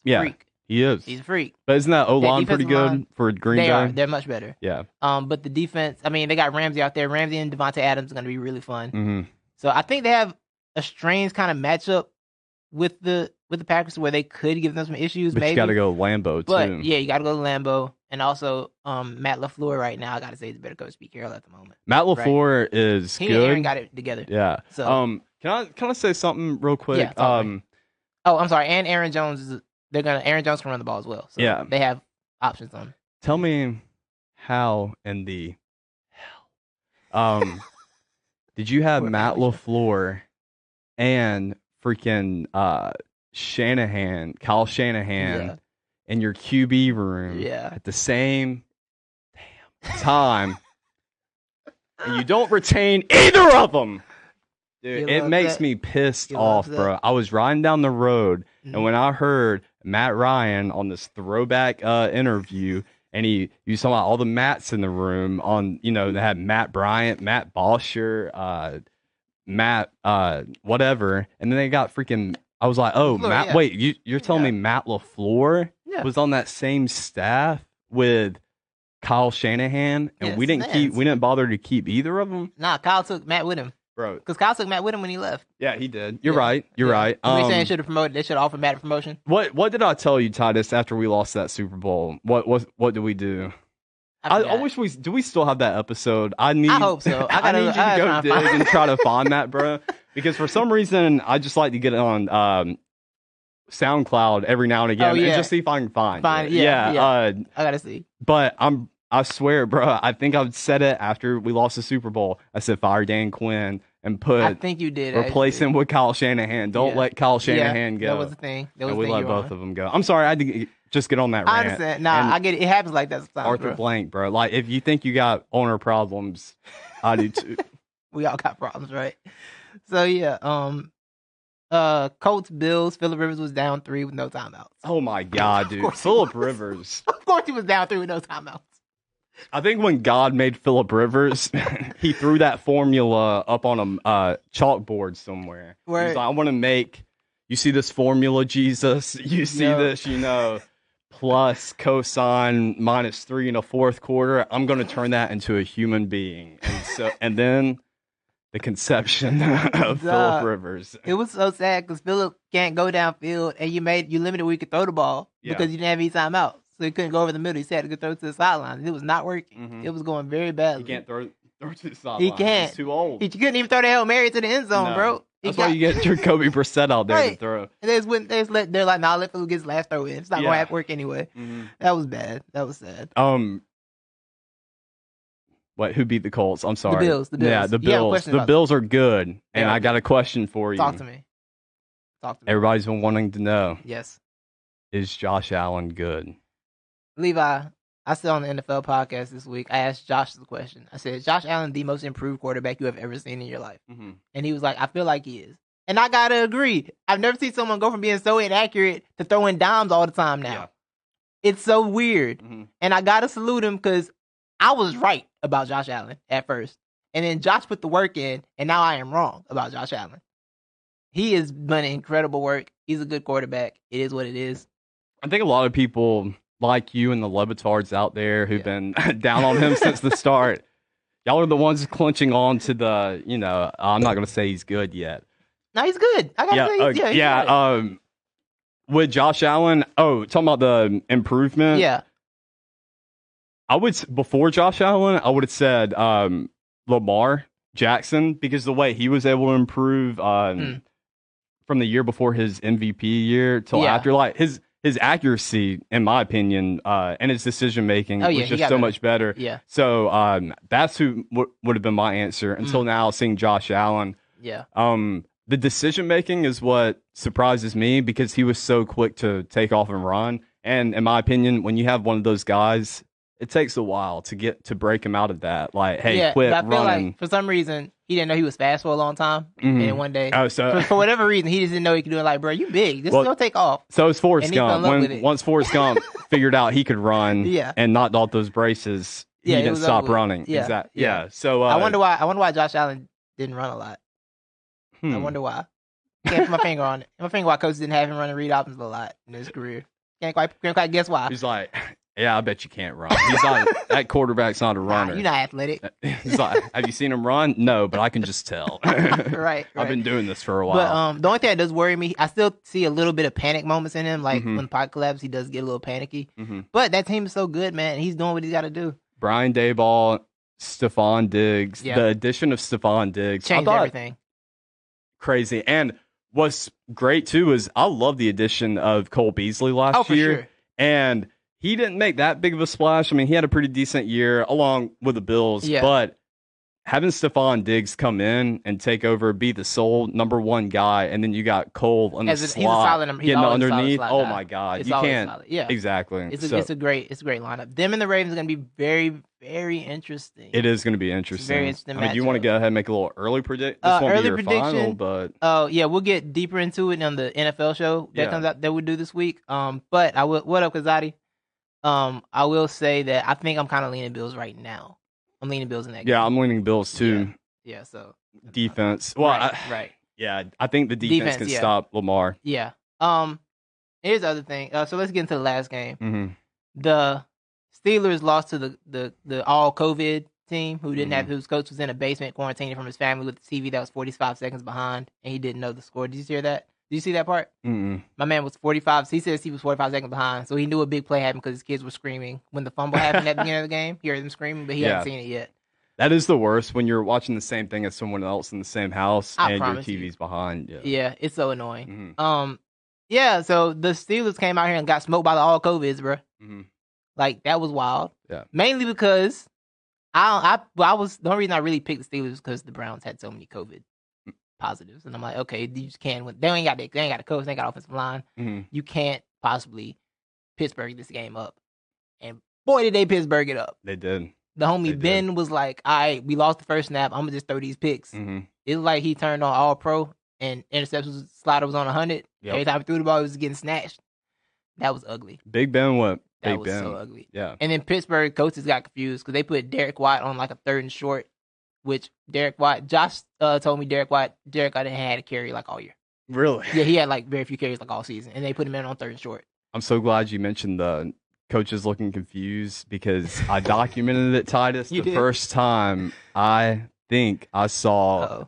S1: a freak.
S2: He is.
S1: He's a freak.
S2: But isn't that O-line pretty good for Green Bay?
S1: They're much better.
S2: Yeah.
S1: But the defense, I mean, they got Ramsey out there. Ramsey and Devontae Adams are going to be really fun. So I think they have a strange kind of matchup with the Packers where they could give them some issues.
S2: But
S1: maybe.
S2: You got to go Lambeau, too.
S1: But, yeah, you got to go to Lambeau. And also, Matt LaFleur right now, I got to say, is a better coach Pete Carroll at the moment.
S2: Matt LaFleur is good.
S1: He and Aaron got it together.
S2: Yeah.
S1: So,
S2: can I say something real quick?
S1: Yeah, I'm sorry. And Aaron Jones Aaron Jones can run the ball as well. So
S2: yeah.
S1: They have options on.
S2: Tell me how in the hell did you have Matt LaFleur and freaking Kyle Shanahan in your QB room at the same time and you don't retain either of them? Dude, it makes me pissed off, bro. I was riding down the road, and when I heard Matt Ryan on this throwback interview, and he was talking about all the Matts in the room on, they had Matt Bryant, Matt Bosher, Matt whatever, and then they got freaking, I was like, oh, LaFleur, Matt, wait, you're telling me Matt LaFleur was on that same staff with Kyle Shanahan, and we didn't bother to keep either of them?
S1: Nah, Kyle took Matt with him.
S2: Bro.
S1: Because Kyle took Matt with him when he left.
S2: Yeah, he did. You're right. You're right.
S1: They saying they should have offered Matt a promotion.
S2: What did I tell you, Titus, after we lost that Super Bowl? What did we do? I wish do we still have that episode? I hope so. I need you to go dig and try to find that, bro. Because for some reason, I just like to get it on SoundCloud every now and again and just see if I can find it.
S1: Yeah. I gotta see.
S2: But I swear, bro, I think I said it after we lost the Super Bowl. I said fire Dan Quinn and I
S1: think you did.
S2: Replace him with Kyle Shanahan. Don't let Kyle Shanahan go.
S1: That was the thing.
S2: We let both of them go. I'm sorry, I had to just get on that rant.
S1: I understand. Nah, I get it. It happens like that sometimes.
S2: Arthur Blank, bro. Like, if you think you got owner problems, I do too.
S1: We all got problems, right? So yeah, Colts Bills. Phillip Rivers was down 3 with no timeouts.
S2: Oh my God, dude! Phillip Rivers.
S1: Of course, he was down 3 with no timeouts.
S2: I think when God made Phillip Rivers, he threw that formula up on a chalkboard somewhere.
S1: Right.
S2: He's like, I want to make. You see this formula, Jesus? You see this, plus cosine minus 3 in a fourth quarter. I'm going to turn that into a human being, and then the conception of Phillip Rivers.
S1: It was so sad because Phillip can't go downfield, and you limited where he could throw the ball because you didn't have any timeouts. So he couldn't go over the middle. He said he could throw to the sidelines. It was not working. Mm-hmm. It was going very badly.
S2: He can't throw to the sidelines.
S1: He can't.
S2: He's too old.
S1: He couldn't even throw the Hail Mary to the end zone, bro.
S2: That's why you get Jacoby Brissett out there to throw.
S1: And they're like, nah, let Phillip get his last throw in. It's not going to work anyway. Mm-hmm. That was bad. That was sad.
S2: Who beat the Colts? I'm sorry.
S1: The Bills.
S2: Yeah, the Bills. The Bills are good, and I got a question for you.
S1: Talk to me.
S2: Everybody's been wanting to know.
S1: Yes.
S2: Is Josh Allen good?
S1: Levi, I said on the NFL podcast this week, I asked Josh the question. I said, is Josh Allen the most improved quarterback you have ever seen in your life? Mm-hmm. And he was like, I feel like he is. And I got to agree. I've never seen someone go from being so inaccurate to throwing dimes all the time now. Yeah. It's so weird. Mm-hmm. And I got to salute him because I was right about Josh Allen at first. And then Josh put the work in, and now I am wrong about Josh Allen. He has done incredible work. He's a good quarterback. It is what it is.
S2: I think a lot of people like you and the Levitards out there who've been down on him since the start. Y'all are the ones clenching on to the, I'm not going to say he's good yet.
S1: No, he's good. I got to say,
S2: he's good. With Josh Allen, talking about the improvement.
S1: Yeah.
S2: Before Josh Allen, I would have said Lamar Jackson, because the way he was able to improve from the year before his MVP year till after, like his accuracy, in my opinion, and his decision making was just so much better.
S1: Yeah.
S2: So that's who would have been my answer until now. Seeing Josh Allen.
S1: Yeah.
S2: The decision making is what surprises me because he was so quick to take off and run. And in my opinion, when you have one of those guys, it takes a while to break him out of that. Like, hey, quit
S1: I feel
S2: running.
S1: Like for some reason, he didn't know he was fast for a long time. Mm-hmm. And one day, for whatever reason, he just didn't know he could do it. Like, bro, you big. Just go take off.
S2: So it's Forrest Gump. Once Forrest Gump figured out he could run and knocked off those braces, he didn't stop running.
S1: Yeah.
S2: Exactly. Yeah. So
S1: I wonder why Josh Allen didn't run a lot. I wonder why. Can't put my finger on it. My finger why coach didn't have him running read options a lot in his career. Can't quite guess why.
S2: He's like, yeah, I bet you can't run. He's not. That quarterback's not a runner.
S1: You're not athletic.
S2: He's like, have you seen him run? No, but I can just tell.
S1: Right.
S2: I've been doing this for a while.
S1: But the only thing that does worry me, I still see a little bit of panic moments in him. Like when the pocket collapses, he does get a little panicky. Mm-hmm. But that team is so good, man. He's doing what he's got to do.
S2: Brian Daboll, Stephon Diggs. The addition of Stephon Diggs
S1: changed everything.
S2: Crazy. And what's great too is I love the addition of Cole Beasley last year.
S1: Sure.
S2: And he didn't make that big of a splash. I mean, he had a pretty decent year along with the Bills, but having Stephon Diggs come in and take over, be the sole number one guy, and then you got Cole on the slot getting underneath. Oh my God, you can't.
S1: Yeah,
S2: exactly.
S1: It's a great lineup. Them and the Ravens are going to be very, very interesting.
S2: It is going to be interesting.
S1: Very interesting.
S2: I mean, do you want to go ahead and make a little early prediction? This won't be your final, but
S1: we'll get deeper into it on the NFL show that comes out that we do this week. But I will. What up, Kazadi? I will say that I think I'm kind of leaning Bills right now. I'm leaning Bills in that game.
S2: Yeah, I'm leaning Bills too.
S1: Yeah, so
S2: defense. Well,
S1: right.
S2: Yeah, I think the defense can stop Lamar.
S1: Yeah. Here's the other thing. So let's get into the last game.
S2: Mm-hmm.
S1: The Steelers lost to the all COVID team who didn't have whose coach was in a basement quarantining from his family with the TV that was 45 seconds behind, and he didn't know the score. Did you hear that? Did you see that part?
S2: Mm-mm.
S1: My man was 45. He says he was 45 seconds behind, so he knew a big play happened because his kids were screaming when the fumble happened at the beginning of the game. He heard them screaming, but he hadn't seen it yet.
S2: That is the worst when you're watching the same thing as someone else in the same house and your TV's behind.
S1: Yeah, it's so annoying. Yeah, so the Steelers came out here and got smoked by the all COVIDs, bro. Like, that was wild.
S2: Yeah.
S1: Mainly because the only reason I really picked the Steelers was because the Browns had so many COVID positives, and I'm like, okay, you just can't. They ain't got a coach, they ain't got offensive line. You can't possibly Pittsburgh this game up, and boy did they Pittsburgh it up.
S2: They did.
S1: The homie Ben was like, all right, we lost the first snap. I'm gonna just throw these picks. It was like he turned on All Pro and interceptions slider was on 100. Every time he threw the ball, it was getting snatched. That was ugly.
S2: Big Ben went.
S1: That was so ugly.
S2: Yeah.
S1: And then Pittsburgh coaches got confused because they put Derek White on like a 3rd and short, which Josh told me Derek White didn't have a carry like all year.
S2: Really?
S1: Yeah, he had like very few carries like all season, and they put him in on 3rd and short.
S2: I'm so glad you mentioned the coaches looking confused because I documented it, Titus. The first time I think I saw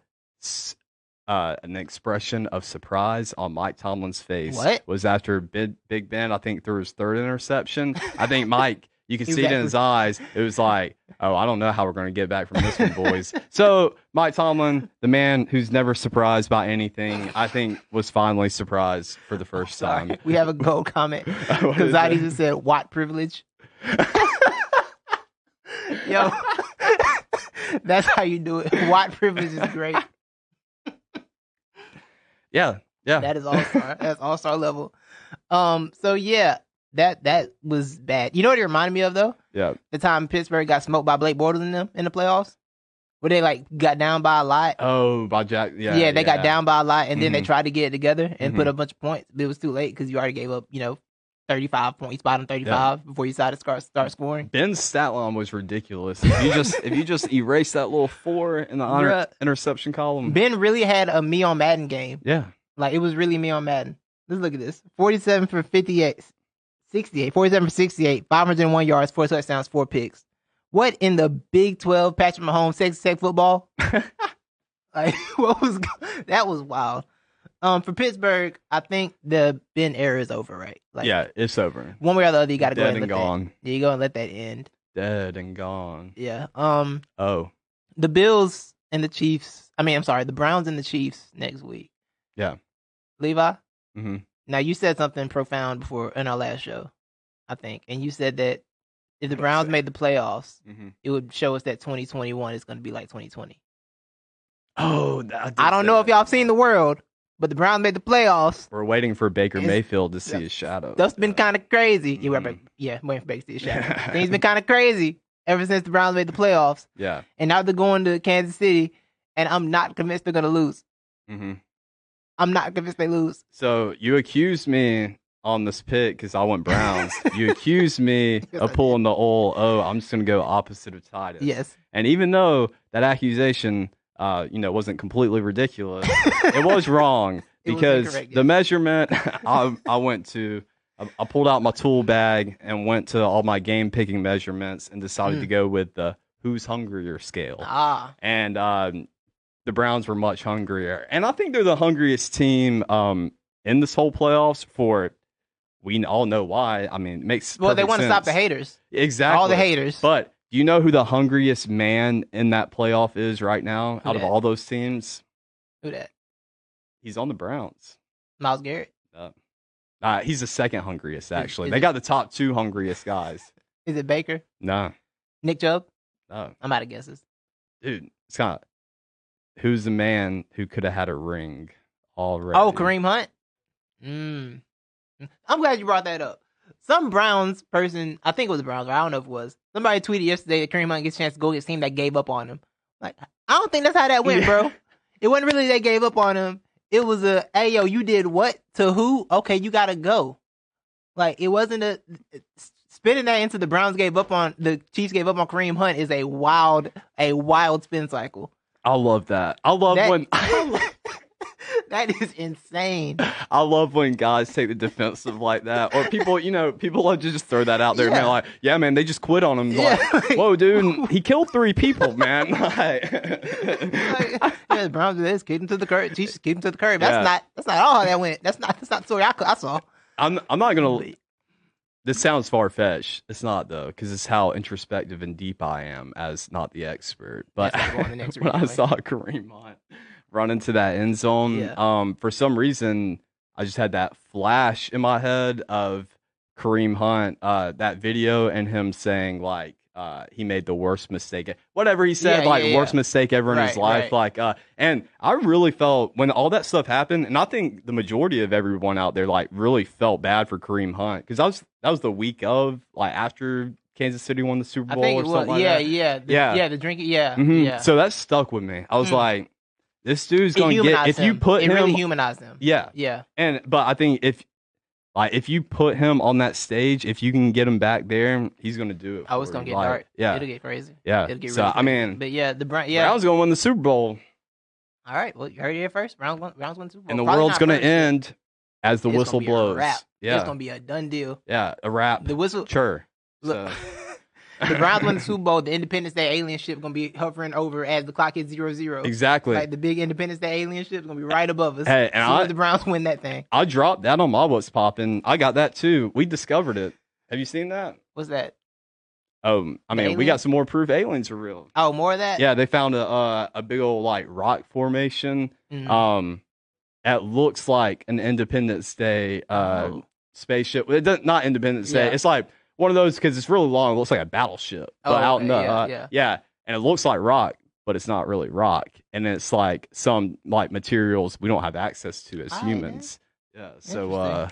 S2: an expression of surprise on Mike Tomlin's face was after Big Ben, I think, threw his 3rd interception. I think Mike, you can see it in his eyes. It was like, oh, I don't know how we're going to get back from this one, boys. So Mike Tomlin, the man who's never surprised by anything, I think was finally surprised for the first time.
S1: We have a gold comment. Because I just said, Watt privilege. Yo, that's how you do it. Watt privilege is great.
S2: Yeah.
S1: That is all-star. That's all-star level. So yeah, that was bad. You know what it reminded me of though?
S2: Yeah.
S1: The time Pittsburgh got smoked by Blake Bortles in them in the playoffs, where they like got down by a lot.
S2: Oh, by Jack. Yeah.
S1: Yeah, they got down by a lot, and then they tried to get it together and put a bunch of points. But it was too late because you already gave up, 35 points, bottom 35 before you decided to start scoring.
S2: Ben's stat line was ridiculous. If you just erase that little 4 in the interception column.
S1: Ben really had a me on Madden game.
S2: Yeah.
S1: Like, it was really me on Madden. Let's look at this. 47 for 58. 47 for 68. 501 yards, 4 touchdowns, 4 picks. What in the Big 12 Patrick Mahomes sexy football? Like, that was wild. For Pittsburgh, I think the Ben era is over, right? Like,
S2: yeah, it's over.
S1: One way or the other, you got to go
S2: ahead and gone.
S1: You go and let that end.
S2: Dead and gone.
S1: Yeah.
S2: The
S1: Bills and the Chiefs. The Browns and the Chiefs next week.
S2: Yeah.
S1: Levi? Now, you said something profound before in our last show, I think. And you said that if the Browns made the playoffs, it would show us that 2021 is going to be like 2020.
S2: Oh,
S1: I don't know if y'all have seen The World, but the Browns made the playoffs.
S2: We're waiting for Baker Mayfield to see his shadow.
S1: That's been kind of crazy. Waiting for Baker to see his shadow. Things been kind of crazy ever since the Browns made the playoffs.
S2: Yeah.
S1: And now they're going to Kansas City, and I'm not convinced they're going to lose. I'm not convinced they lose.
S2: So you accused me on this pick because I went Browns. You accused me of pulling the I'm just going to go opposite of Titus.
S1: Yes.
S2: And even though that accusation, wasn't completely ridiculous, it was wrong because the measurement I pulled out my tool bag and went to all my game picking measurements and decided to go with the who's hungrier scale. And the Browns were much hungrier. And I think they're the hungriest team in this whole playoffs we all know why. I mean, it makes perfect
S1: they want to stop the haters.
S2: Exactly.
S1: All the haters.
S2: But do you know who the hungriest man in that playoff is right now out of all those teams?
S1: Who that?
S2: He's on the Browns.
S1: Myles Garrett?
S2: He's the second hungriest, actually. They got the top 2 hungriest guys.
S1: Is it Baker?
S2: No.
S1: Nick Chubb?
S2: No.
S1: I'm out of guesses.
S2: Dude, it's not. Who's the man who could have had a ring already?
S1: Oh, Kareem Hunt? I'm glad you brought that up. Some Browns person, I think it was the Browns, or I don't know if it was, somebody tweeted yesterday that Kareem Hunt gets a chance to go against a team that gave up on him. Like, I don't think that's how that went, bro. It wasn't really they gave up on him. It was hey, yo, you did what to who? Okay, you got to go. Like, it wasn't spinning that into the Chiefs gave up on Kareem Hunt is a wild spin cycle.
S2: I love that. I love when
S1: That is insane.
S2: I love when guys take the defensive like that, or people will just throw that out there, man. Like, yeah, man, they just quit on him. Like, whoa, dude, he killed 3 people, man.
S1: The Browns do this, keep him to the curb. Jesus, keep him to the curb. That's not all how that went. That's not the story I saw.
S2: I'm not gonna. This sounds far-fetched. It's not, though, because it's how introspective and deep I am as not the expert. But when I saw Kareem Hunt run into that end zone, for some reason, I just had that flash in my head of Kareem Hunt, that video, and him saying, like, he made the worst mistake. Whatever he said, worst mistake ever in his life. Right. Like, and I really felt when all that stuff happened, and I think the majority of everyone out there, like, really felt bad for Kareem Hunt, because that was the week of, like, after Kansas City won the Super Bowl or something like that.
S1: The drinking, yeah.
S2: So that stuck with me. I was like, this dude's going to get, if you put him. It
S1: really humanized him.
S2: Yeah. But I think if you put him on that stage, if you can get him back there, he's going to do it.
S1: Oh, it's going to get dark. Yeah. It'll get crazy.
S2: Yeah.
S1: It'll get
S2: really crazy. I mean.
S1: But yeah,
S2: Browns going to win the Super Bowl.
S1: All right. Well, you heard it here first. Browns win the Super Bowl.
S2: And the world's going to end as the whistle blows.
S1: Yeah. It's going to be a done deal.
S2: Yeah, a wrap.
S1: The whistle.
S2: Sure.
S1: Look. The Browns win the Super Bowl. The Independence Day alien ship going to be hovering over as the clock hits 0-0.
S2: Exactly.
S1: Like the big Independence Day alien ship is going to be right above us.
S2: Hey, and
S1: the Browns win that thing.
S2: I dropped that on my What's Poppin'. I got that too. We discovered it. Have you seen that?
S1: What's that?
S2: Oh, I mean, we got some more proof aliens are real.
S1: Oh, more of that?
S2: Yeah, they found a big old like rock formation. Mm-hmm. It looks like an Independence Day spaceship. It does not Independence Day. It's like one of those, because it's really long. It looks like a battleship, but out in the and it looks like rock, but it's not really rock. And it's like some like materials we don't have access to as humans. Yeah. So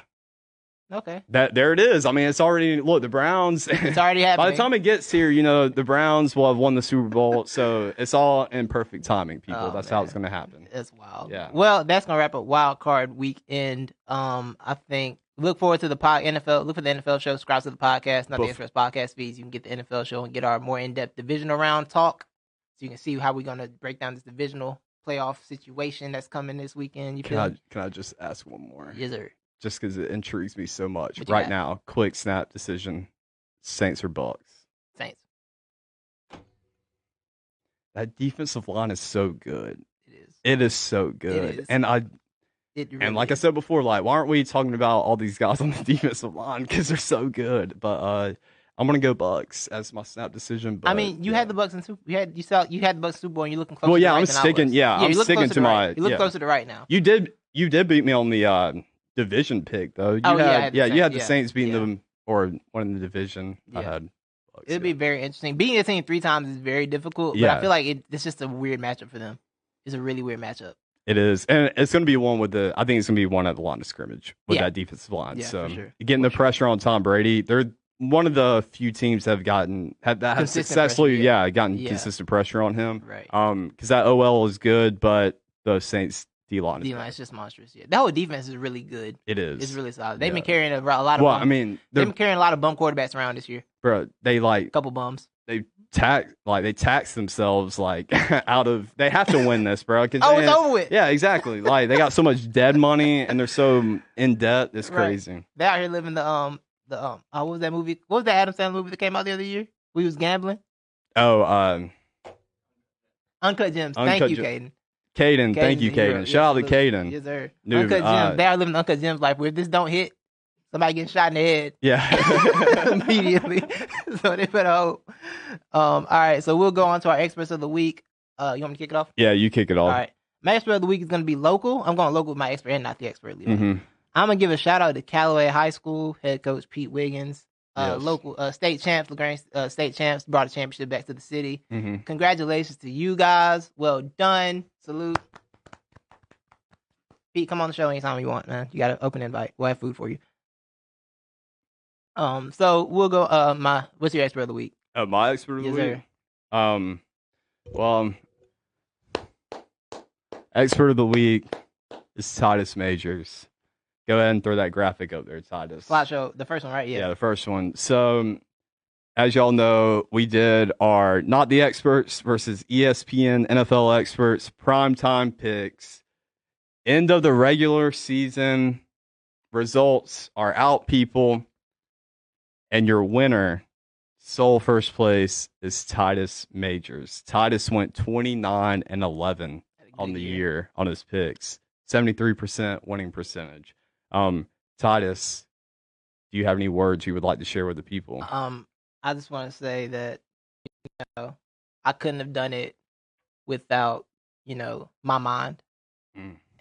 S1: okay.
S2: There it is. I mean, it's already the Browns.
S1: It's already happening.
S2: By the time it gets here, the Browns will have won the Super Bowl. So it's all in perfect timing, people. That's how it's going to happen.
S1: That's wild.
S2: Yeah.
S1: Well, that's going to wrap up Wild Card Weekend. I think. Look forward to the NFL. Look for the NFL show. Subscribe to the podcast, not the Express podcast feeds. You can get the NFL show and get our more in-depth divisional round talk, so you can see how we're going to break down this divisional playoff situation that's coming this weekend.
S2: Can I just ask one more?
S1: Yes, sir.
S2: Just because it intrigues me so much right now. Quick snap decision: Saints or Bucks?
S1: Saints.
S2: That defensive line is so good.
S1: It is.
S2: It is so good, and
S1: and
S2: like I said before, like, why aren't we talking about all these guys on the defensive line, because they're so good? But I'm gonna go Bucks as my snap decision. But,
S1: I mean, you had the Bucks in Super. You had the Bucks Super Bowl, and you're looking closer.
S2: Well, yeah,
S1: to
S2: I'm sticking. I'm sticking to my.
S1: You look closer to right now.
S2: You did beat me on the division pick though. You had the Saints beating them, or winning the division. I had. Bucks,
S1: it'd be very interesting. Beating a team 3 times is very difficult. But I feel like it's just a weird matchup for them. It's a really weird matchup.
S2: It is, and it's going to be one I think it's going to be one at the line of scrimmage with that defensive line. So getting the pressure on Tom Brady, they're one of the few teams that have successfully gotten consistent pressure on him.
S1: Right.
S2: Because that OL is good, but the Saints D-line
S1: is just monstrous. Yeah, that whole defense is really good.
S2: It is.
S1: It's really solid. They've been carrying a lot of.
S2: Well, I mean,
S1: they've been carrying a lot of bum quarterbacks around this year.
S2: Bro, they like
S1: a couple bums.
S2: They tax themselves like out of. They have to win this, bro.
S1: It's over with.
S2: Yeah, exactly. Like they got so much dead money and they're so in debt. It's crazy.
S1: They out here living what was that movie? What was that Adam Sandler movie that came out the other year? We was gambling.
S2: Oh,
S1: Uncut Gems. Thank you, Caden.
S2: Caden, thank you, Caden. Shout out to Caden.
S1: Yes, sir. Uncut Gems. They are living Uncut Gems life. Where if this don't hit, somebody getting shot in the head.
S2: Yeah.
S1: Immediately. So they better hope. All right. So we'll go on to our experts of the week. You want me to kick it off?
S2: Yeah, you kick it off.
S1: All right. My expert of the week is going to be local. I'm going local with my expert and not the expert. Mm-hmm. I'm going to give a shout out to Callaway High School head coach Pete Wiggins. Local state champs, LaGrange state champs, brought a championship back to the city. Mm-hmm. Congratulations to you guys. Well done. Salute. Pete, come on the show anytime you want, man. You got an open invite. We'll have food for you. So we'll go. What's your expert of the week?
S2: My expert of the week.
S1: Sir.
S2: Well, expert of the week is Titus Majors. Go ahead and throw that graphic up there, Titus.
S1: Slideshow, the first one, right?
S2: Yeah, the first one. So, as y'all know, we did our Not the Experts versus ESPN NFL Experts primetime picks End of the regular season results are out, people. And your winner, sole first place, is Titus Majors. Titus went 29-11 on the year on his picks. 73% winning percentage. Titus, do you have any words you would like to share with the people?
S1: I just want to say that I couldn't have done it without my mind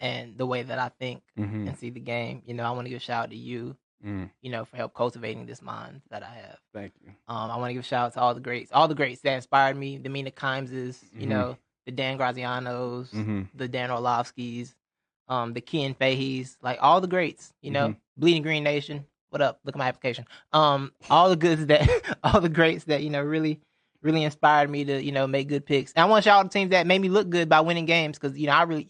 S1: and the way that I think and see the game. I want to give a shout out to you, for help cultivating this mind that I have.
S2: Thank you.
S1: I want to give a shout out to all the greats that inspired me. The Mina Kimeses, the Dan Grazianos, the Dan Orlovskis, the Ken Fahey's, like all the greats. Bleeding Green Nation. What up? Look at my application. All the greats that really inspired me to make good picks. And I want to shout out the teams that made me look good by winning games, because I really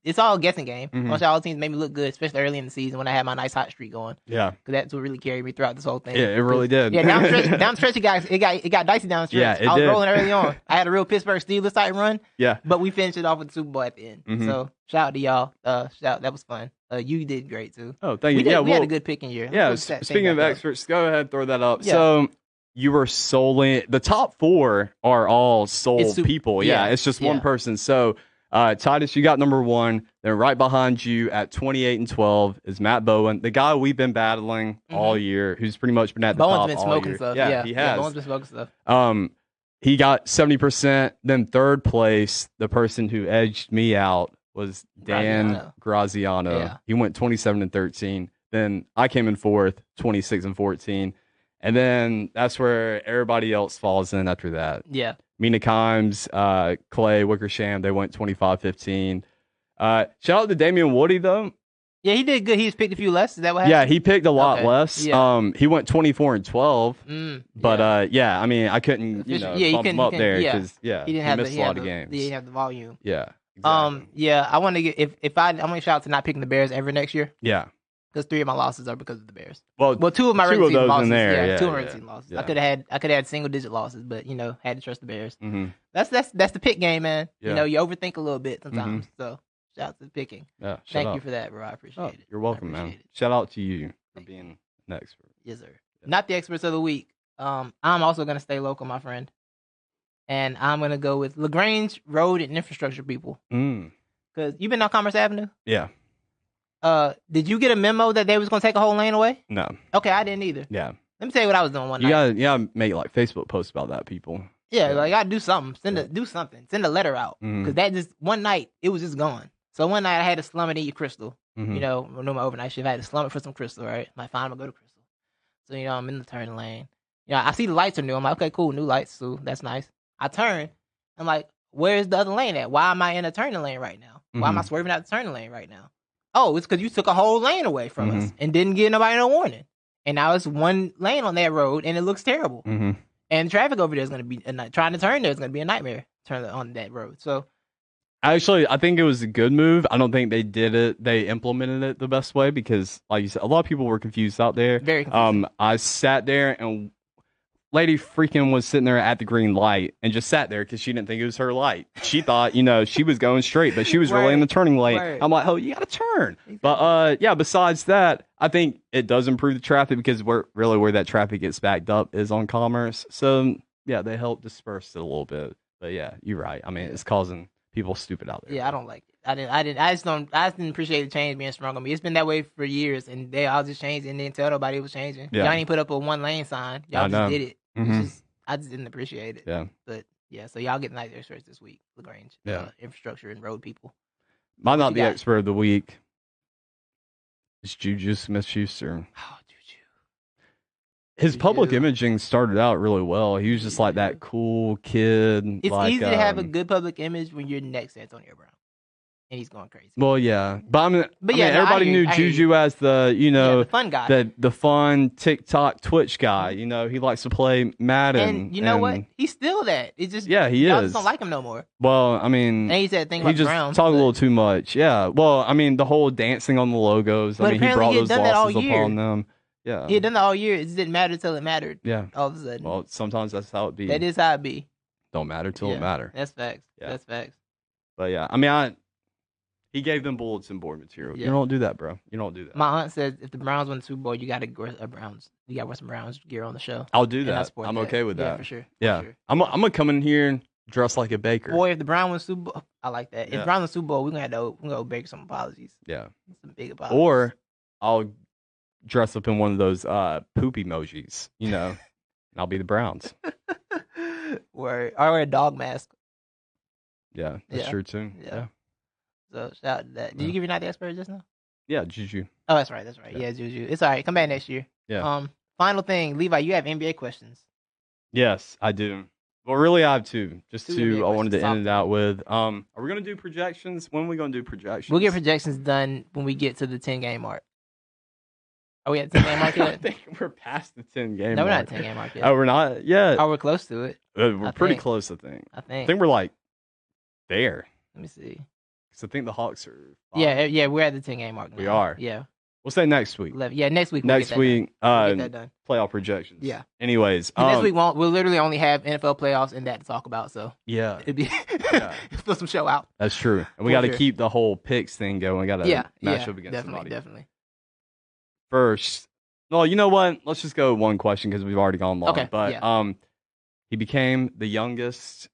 S1: it's all a guessing game. I want to shout out the teams that made me look good, especially early in the season when I had my nice hot streak going.
S2: Yeah,
S1: because that's what really carried me throughout this whole thing.
S2: Yeah, it really did.
S1: Yeah, down the stretch, it got dicey down the stretch.
S2: Yeah,
S1: I was rolling early on. I had a real Pittsburgh Steelers type run.
S2: Yeah,
S1: but we finished it off with the Super Bowl at the end. So shout out to y'all. That was fun. You did great too.
S2: Oh, thank you.
S1: We had a good picking year.
S2: Yeah, speaking of experts, go ahead, throw that up. Yeah. So you were solely, the top four are all sole people. Yeah, it's just one person. So Titus, you got number one. Then right behind you at 28-12 is Matt Bowen, the guy we've been battling all year, who's pretty much been at the top all year.
S1: Bowen's been smoking stuff.
S2: Yeah, he has.
S1: Bowen's been smoking stuff.
S2: He got 70%. Then third place, the person who edged me out was Dan Graziano. Yeah. He went 27-13. Then I came in fourth, 26-14. And then that's where everybody else falls in after that.
S1: Yeah.
S2: Mina Kimes, Clay, Wickersham, they went 25-15. Shout out to Damian Woody, though.
S1: Yeah, he did good. He's picked a few less. Is that what happened?
S2: Yeah, he picked a lot less. Yeah. He went 24-12. But I mean, I couldn't, bump him up there because he missed a lot of games.
S1: He didn't have the volume.
S2: Yeah. Exactly.
S1: I want to get I'm gonna shout out to not picking the Bears ever next year.
S2: Yeah.
S1: Because 3 of my losses are because of the Bears.
S2: Well,
S1: two of my regular season losses.
S2: There,
S1: 2 of my regular season losses.
S2: Yeah.
S1: I could have had single digit losses, but had to trust the Bears.
S2: Mm-hmm.
S1: That's the pick game, man.
S2: Yeah.
S1: You overthink a little bit sometimes. So shout out to the picking.
S2: Yeah.
S1: Thank you for that, bro. I appreciate it.
S2: You're welcome, man. Shout out to you for being an expert.
S1: Yes, sir. Yeah. Not the experts of the week. I'm also gonna stay local, my friend, and I'm gonna go with LaGrange Road and Infrastructure people. Because you've been on Commerce Avenue.
S2: Yeah.
S1: Did you get a memo that they was gonna take a whole lane away?
S2: No.
S1: Okay, I didn't either.
S2: Yeah.
S1: Let me tell you what I was doing one night.
S2: You gotta make like Facebook posts about that, people.
S1: Yeah, like I gotta do something. Do something. Send a letter out. Because that just one night it was just gone. So one night I had to slum it in your Crystal. My overnight shift. I had to slum it for some Crystal, right? I'm like, fine, I'm gonna go to Crystal. So I'm in the turn lane. I see the lights are new. I'm like, okay, cool, new lights, so that's nice. I turn. I'm like, where's the other lane at? Why am I in a turning lane right now? Why am I swerving out the turning lane right now? Oh, it's because you took a whole lane away from us and didn't give nobody no warning. And now it's one lane on that road, and it looks terrible. And traffic over there is going to be trying to turn there is going to be a nightmare. Turn on that road. So,
S2: actually, I think it was a good move. I don't think they did it. They implemented it the best way because, like you said, a lot of people were confused out there.
S1: Very confused.
S2: I sat there and lady freaking was sitting there at the green light and just sat there because she didn't think it was her light. She thought, she was going straight, but she was really in the turning lane. I'm like, oh, you got to turn. Exactly. But besides that, I think it does improve the traffic because where that traffic gets backed up is on Commerce. So yeah, they help disperse it a little bit. But yeah, you're right. I mean, it's causing people stupid out there.
S1: Yeah, I don't like it. I didn't appreciate the change being sprung on me. It's been that way for years, and they all just changed and didn't tell nobody it was changing. Yeah. Y'all didn't put up a 1 lane sign. Y'all just did it. I just didn't appreciate it.
S2: Yeah.
S1: But yeah, so y'all get night experts this week, LaGrange. Infrastructure and road people.
S2: My not the expert of the week is Juju Smith-Schuster.
S1: Oh, Juju.
S2: His public imaging started out really well. He was just like that cool kid.
S1: It's easy to have a good public image when you're next to Antonio Brown. And he's going crazy.
S2: Well, yeah. But everybody knew Juju as the,
S1: the fun guy.
S2: The fun TikTok Twitch guy. He likes to play Madden.
S1: And you know what? He's still that. It's just,
S2: he
S1: y'all
S2: is.
S1: just don't like him no more.
S2: Well, I mean.
S1: And he said thing about
S2: the
S1: Browns.
S2: He just talked a little too much. Yeah. Well, I mean, the whole dancing on the logos.
S1: But
S2: he brought those losses upon them.
S1: Yeah. He had done that all year. It just didn't matter till it mattered.
S2: Yeah.
S1: All of a sudden.
S2: Well, sometimes that's how it be.
S1: That is how it be.
S2: Don't matter till it matter.
S1: That's facts. Yeah. That's facts.
S2: But yeah, I mean, He gave them bulletin board material. Yeah. You don't do that, bro. You don't do that.
S1: My aunt said if the Browns win the Super Bowl, you got to wear some Browns gear on the show.
S2: I'll do that. I'm okay with that.
S1: Yeah, for sure.
S2: Yeah.
S1: For sure.
S2: I'm gonna come in here and dress like a baker.
S1: Boy, if the Browns win Super Bowl, I like that. If the Browns win Super Bowl, we're gonna go bake some apologies.
S2: Yeah.
S1: Some big apologies.
S2: Or I'll dress up in one of those poop emojis, and I'll be the Browns.
S1: Or I wear a dog mask.
S2: Yeah, that's true too. Yeah.
S1: So shout out to that. Did you give your Natty expert just now?
S2: Yeah, Juju.
S1: Oh, that's right. Yeah, Juju. It's all right. Come back next year.
S2: Yeah.
S1: Final thing, Levi, you have NBA questions.
S2: Yes, I do. Well, really, I have two. I wanted to end it out with. Are we gonna do projections? When are we gonna do projections?
S1: We'll get projections done when we get to the 10-game mark. Are we at the 10-game mark yet?
S2: I think we're past the 10-game mark.
S1: No, we're not at the 10-game mark yet.
S2: Oh, we're not yet?
S1: Oh, we're close to it.
S2: We're pretty close, I think.
S1: I think
S2: we're like there.
S1: Let me see.
S2: Because I think the Hawks are 5.
S1: Yeah, we're at the 10-game mark now.
S2: We are.
S1: Yeah.
S2: We'll say next week.
S1: 11. Yeah, next week.
S2: We'll get
S1: that done.
S2: Playoff projections.
S1: Yeah.
S2: Anyways,
S1: next week we'll literally only have NFL playoffs and that to talk about. So
S2: yeah,
S1: it'd be fill some show out.
S2: That's true, and we got to keep the whole picks thing going. We got to match up against somebody.
S1: Definitely.
S2: First, well, you know what? Let's just go one question because we've already gone long.
S1: Okay.
S2: But he became the youngest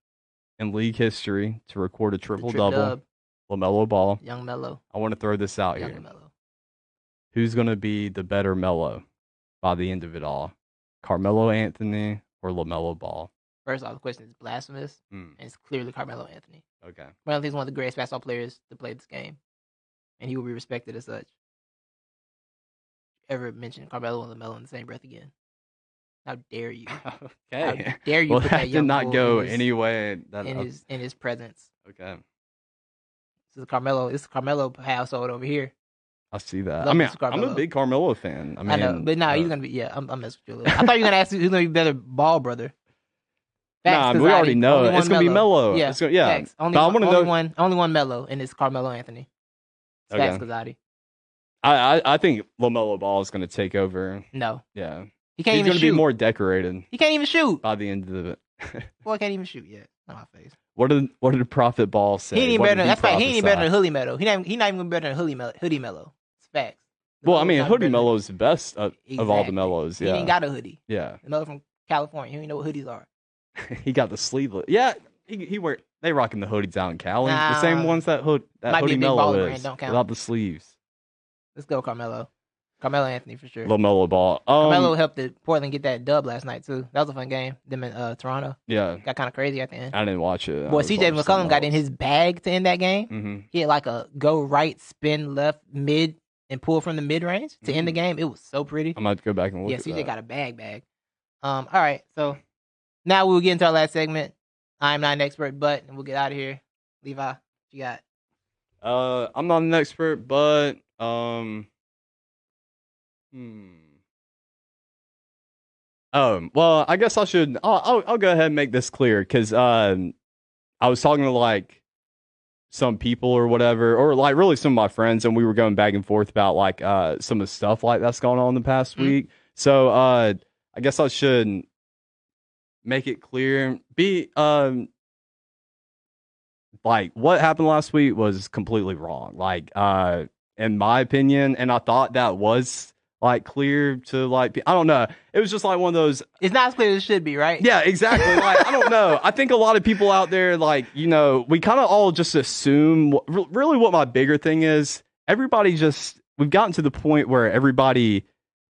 S2: in league history to record a triple-double. LaMelo Ball.
S1: Young Melo.
S2: I want to throw this out here.
S1: Melo.
S2: Who's going to be the better Melo by the end of it all? Carmelo Anthony or LaMelo Ball?
S1: First off, the question is blasphemous, and it's clearly Carmelo Anthony.
S2: Okay.
S1: Carmelo Anthony is one of the greatest basketball players to play this game, and he will be respected as such. Ever mention Carmelo and LaMelo in the same breath again? How dare you?
S2: Okay.
S1: How dare you?
S2: Well,
S1: put
S2: that
S1: that young
S2: did not go
S1: in
S2: anyway.
S1: In his presence.
S2: Okay.
S1: This is Carmelo household over here.
S2: I see that. I mean, I'm a big Carmelo fan. I
S1: know, but he's gonna be. Yeah, I'm messing with you a little. I thought you were gonna ask who's gonna be better Ball brother.
S2: Facts, we already know it's gonna be Melo.
S1: Yeah, Facts. Only one Melo, and it's Carmelo Anthony. Facts, Kazadi.
S2: I think LaMelo Ball is gonna take over.
S1: No.
S2: Yeah.
S1: He's gonna
S2: be more decorated.
S1: He can't even shoot
S2: by the end of it.
S1: Boy, can't even shoot yet. On my face.
S2: What did Prophet Ball say?
S1: He ain't even better. That's right. He ain't even better than Hoodie Melo. He not even better than Hoodie Melo. It's facts.
S2: Well, I mean, Hoodie Melo is the best of all the Melos. Yeah.
S1: He ain't got a hoodie.
S2: Yeah.
S1: The Melo from California. He don't even know what hoodies are.
S2: He got the sleeveless. Yeah. They rocking the hoodies out in Cali. The same ones that Hoodie Melo is. Without the sleeves.
S1: Let's go, Carmelo. Carmelo Anthony for sure.
S2: LaMelo Ball.
S1: Carmelo helped Portland get that dub last night too. That was a fun game. Them in Toronto.
S2: Yeah.
S1: Got kind of crazy at the end.
S2: I didn't watch it.
S1: Boy, CJ McCollum got in his bag to end that game.
S2: Mm-hmm.
S1: He had like a go right, spin left, mid, and pull from the mid range to end the game. It was so pretty.
S2: I'm about to go back and look at
S1: CJ
S2: that.
S1: got a bag. All right, so now we'll get into our last segment. I'm not an expert, but we'll get out of here. Levi, what you got?
S2: I'm not an expert, but well, I guess I should. I'll go ahead and make this clear because I was talking to like some people or whatever, or like really some of my friends, and we were going back and forth about like some of the stuff like that's going on the past week. So I guess I should make it clear. Like what happened last week was completely wrong. Like in my opinion, and I thought that was like clear to like I don't know. It was just like one of those.
S1: It's not as clear as it should be, right?
S2: Yeah, exactly. Like I don't know. I think a lot of people out there, like we kind of all just assume. Really, what my bigger thing is, we've gotten to the point where everybody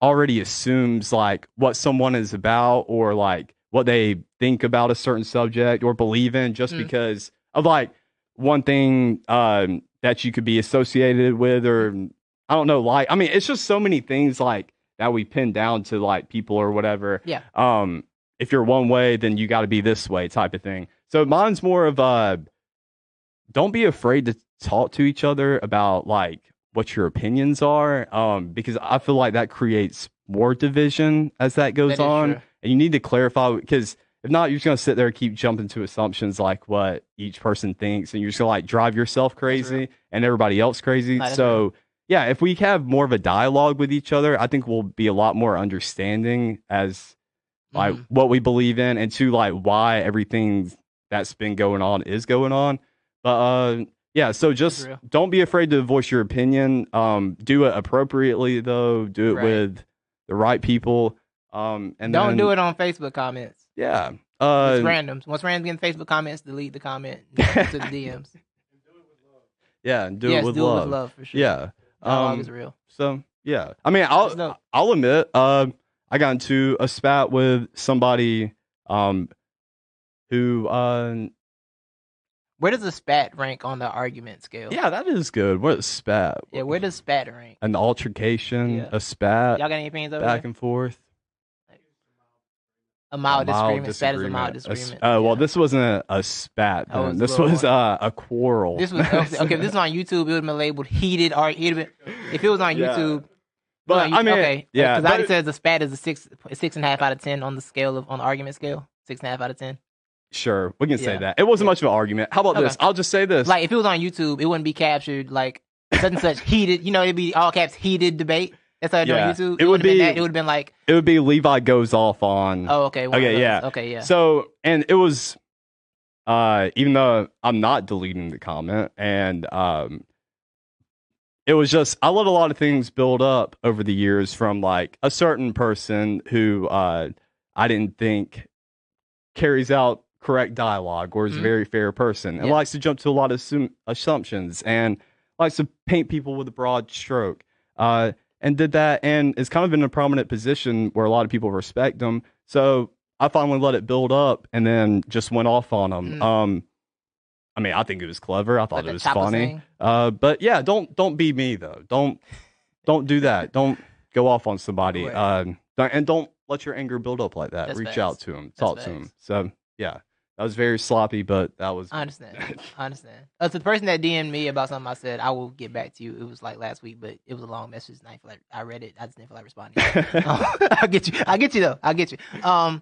S2: already assumes like what someone is about or like what they think about a certain subject or believe in just because of like one thing that you could be associated with or. I don't know, like, I mean, it's just so many things like that we pin down to like people or whatever.
S1: Yeah.
S2: If you're one way, then you got to be this way type of thing. So mine's more of don't be afraid to talk to each other about like what your opinions are. Because I feel like that creates more division as that goes on. True. And you need to clarify because if not, you're just going to sit there and keep jumping to assumptions like what each person thinks. And you're just going to like drive yourself crazy and everybody else crazy. So yeah, if we have more of a dialogue with each other, I think we'll be a lot more understanding as like what we believe in and to like why everything that's been going on is going on. But Yeah, so just don't be afraid to voice your opinion. Do it appropriately, though. Do it with the right people. And
S1: don't do it on Facebook comments.
S2: Yeah.
S1: It's randoms. Once randoms get in Facebook comments, delete the comment to the DMs.
S2: Yeah, do it with love
S1: for sure.
S2: Yeah.
S1: Dialogue is real.
S2: So, yeah. I mean, I'll admit, I got into a spat with somebody who
S1: where does a spat rank on the argument scale?
S2: Yeah, that is good. What is spat?
S1: Yeah, where does spat rank?
S2: An altercation, a spat.
S1: Y'all got any opinions over
S2: back and forth?
S1: A mild disagreement. Spat is a mild disagreement.
S2: Well, this wasn't a spat. Then. This was a quarrel.
S1: This was okay. If this was on YouTube, it would have been labeled heated. Or if it was on YouTube.
S2: But I mean,
S1: okay, yeah. Because I said the spat is a 6.5 out of 10 on the scale on the argument scale. 6.5 out of 10.
S2: Sure, we can say that. It wasn't much of an argument. How about this? I'll just say this.
S1: Like, if it was on YouTube, it wouldn't be captured like such and such heated. It'd be all caps heated debate. That's how I do on YouTube. It would have been like.
S2: It would be Levi goes off on.
S1: Oh, okay.
S2: Okay, yeah.
S1: Okay, yeah.
S2: So, and it was, even though I'm not deleting the comment, and it was just, I let a lot of things build up over the years from like a certain person who I didn't think carries out correct dialogue or is a very fair person and likes to jump to a lot of assumptions and likes to paint people with a broad stroke. And did that and is kind of in a prominent position where a lot of people respect him. So I finally let it build up and then just went off on him. I mean, I think it was clever. I thought it was funny. But yeah, don't be me though. Don't do that. Don't go off on somebody. And don't let your anger build up like that.
S1: That's
S2: Reach out to him. Talk to him. So yeah. That was very sloppy, but that was.
S1: I understand. So the person that DM'd me about something I said, I will get back to you. It was like last week, but it was a long message. And I read it. I just didn't feel like responding. I get you though. I get you. I'm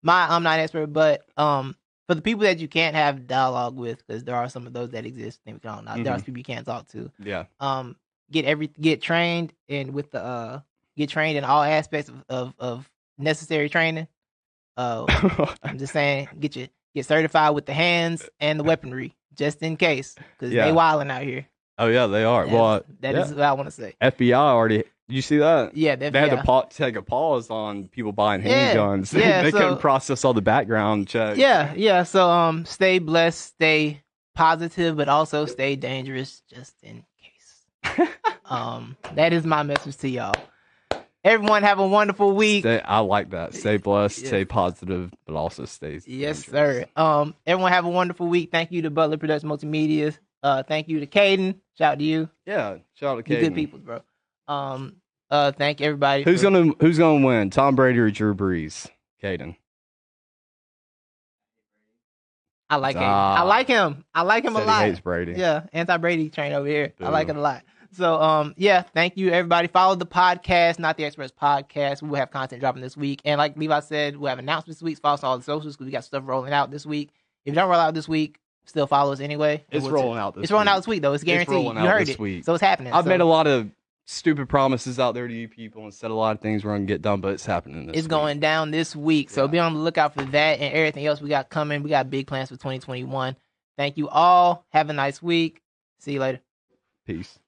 S1: not an expert, but for the people that you can't have dialogue with, because there are some of those that exist. There are people you can't talk to.
S2: Yeah.
S1: Get trained and get trained in all aspects of necessary training. I'm just saying, get certified with the hands and the weaponry, just in case, because they wilding out here.
S2: Oh yeah, they are.
S1: That is what I want to say.
S2: FBI already. Did you see that?
S1: Yeah,
S2: they had to take a pause on people buying handguns. They couldn't process all the background checks.
S1: Yeah. So stay blessed, stay positive, but also stay dangerous, just in case. That is my message to y'all. Everyone have a wonderful week.
S2: I like that. Stay blessed, stay positive, but also stay
S1: Yes, sir. Everyone have a wonderful week. Thank you to Butler Production Multimedia. Thank you to Caden. Shout out to you.
S2: Yeah, shout out to Caden.
S1: You good people, bro. Thank everybody.
S2: Who's gonna win? Tom Brady or Drew Brees? Caden.
S1: I like Caden. I like him. I like him a lot.
S2: He hates Brady.
S1: Yeah, anti-Brady train over here. Boo. I like it a lot. So, thank you, everybody. Follow the podcast, Not the Experts Podcast. We will have content dropping this week. And like Levi said, we'll have announcements this week. Follow us on all the socials because we got stuff rolling out this week. If you don't roll out this week, still follow us anyway.
S2: It's rolling out this week.
S1: It's rolling out this week, though. It's guaranteed. You heard it. Week. So it's happening.
S2: I've made a lot of stupid promises out there to you people and said a lot of things we're going to get done, but it's happening this week.
S1: It's going down this week. So be on the lookout for that and everything else we got coming. We got big plans for 2021. Thank you all. Have a nice week. See you later.
S2: Peace.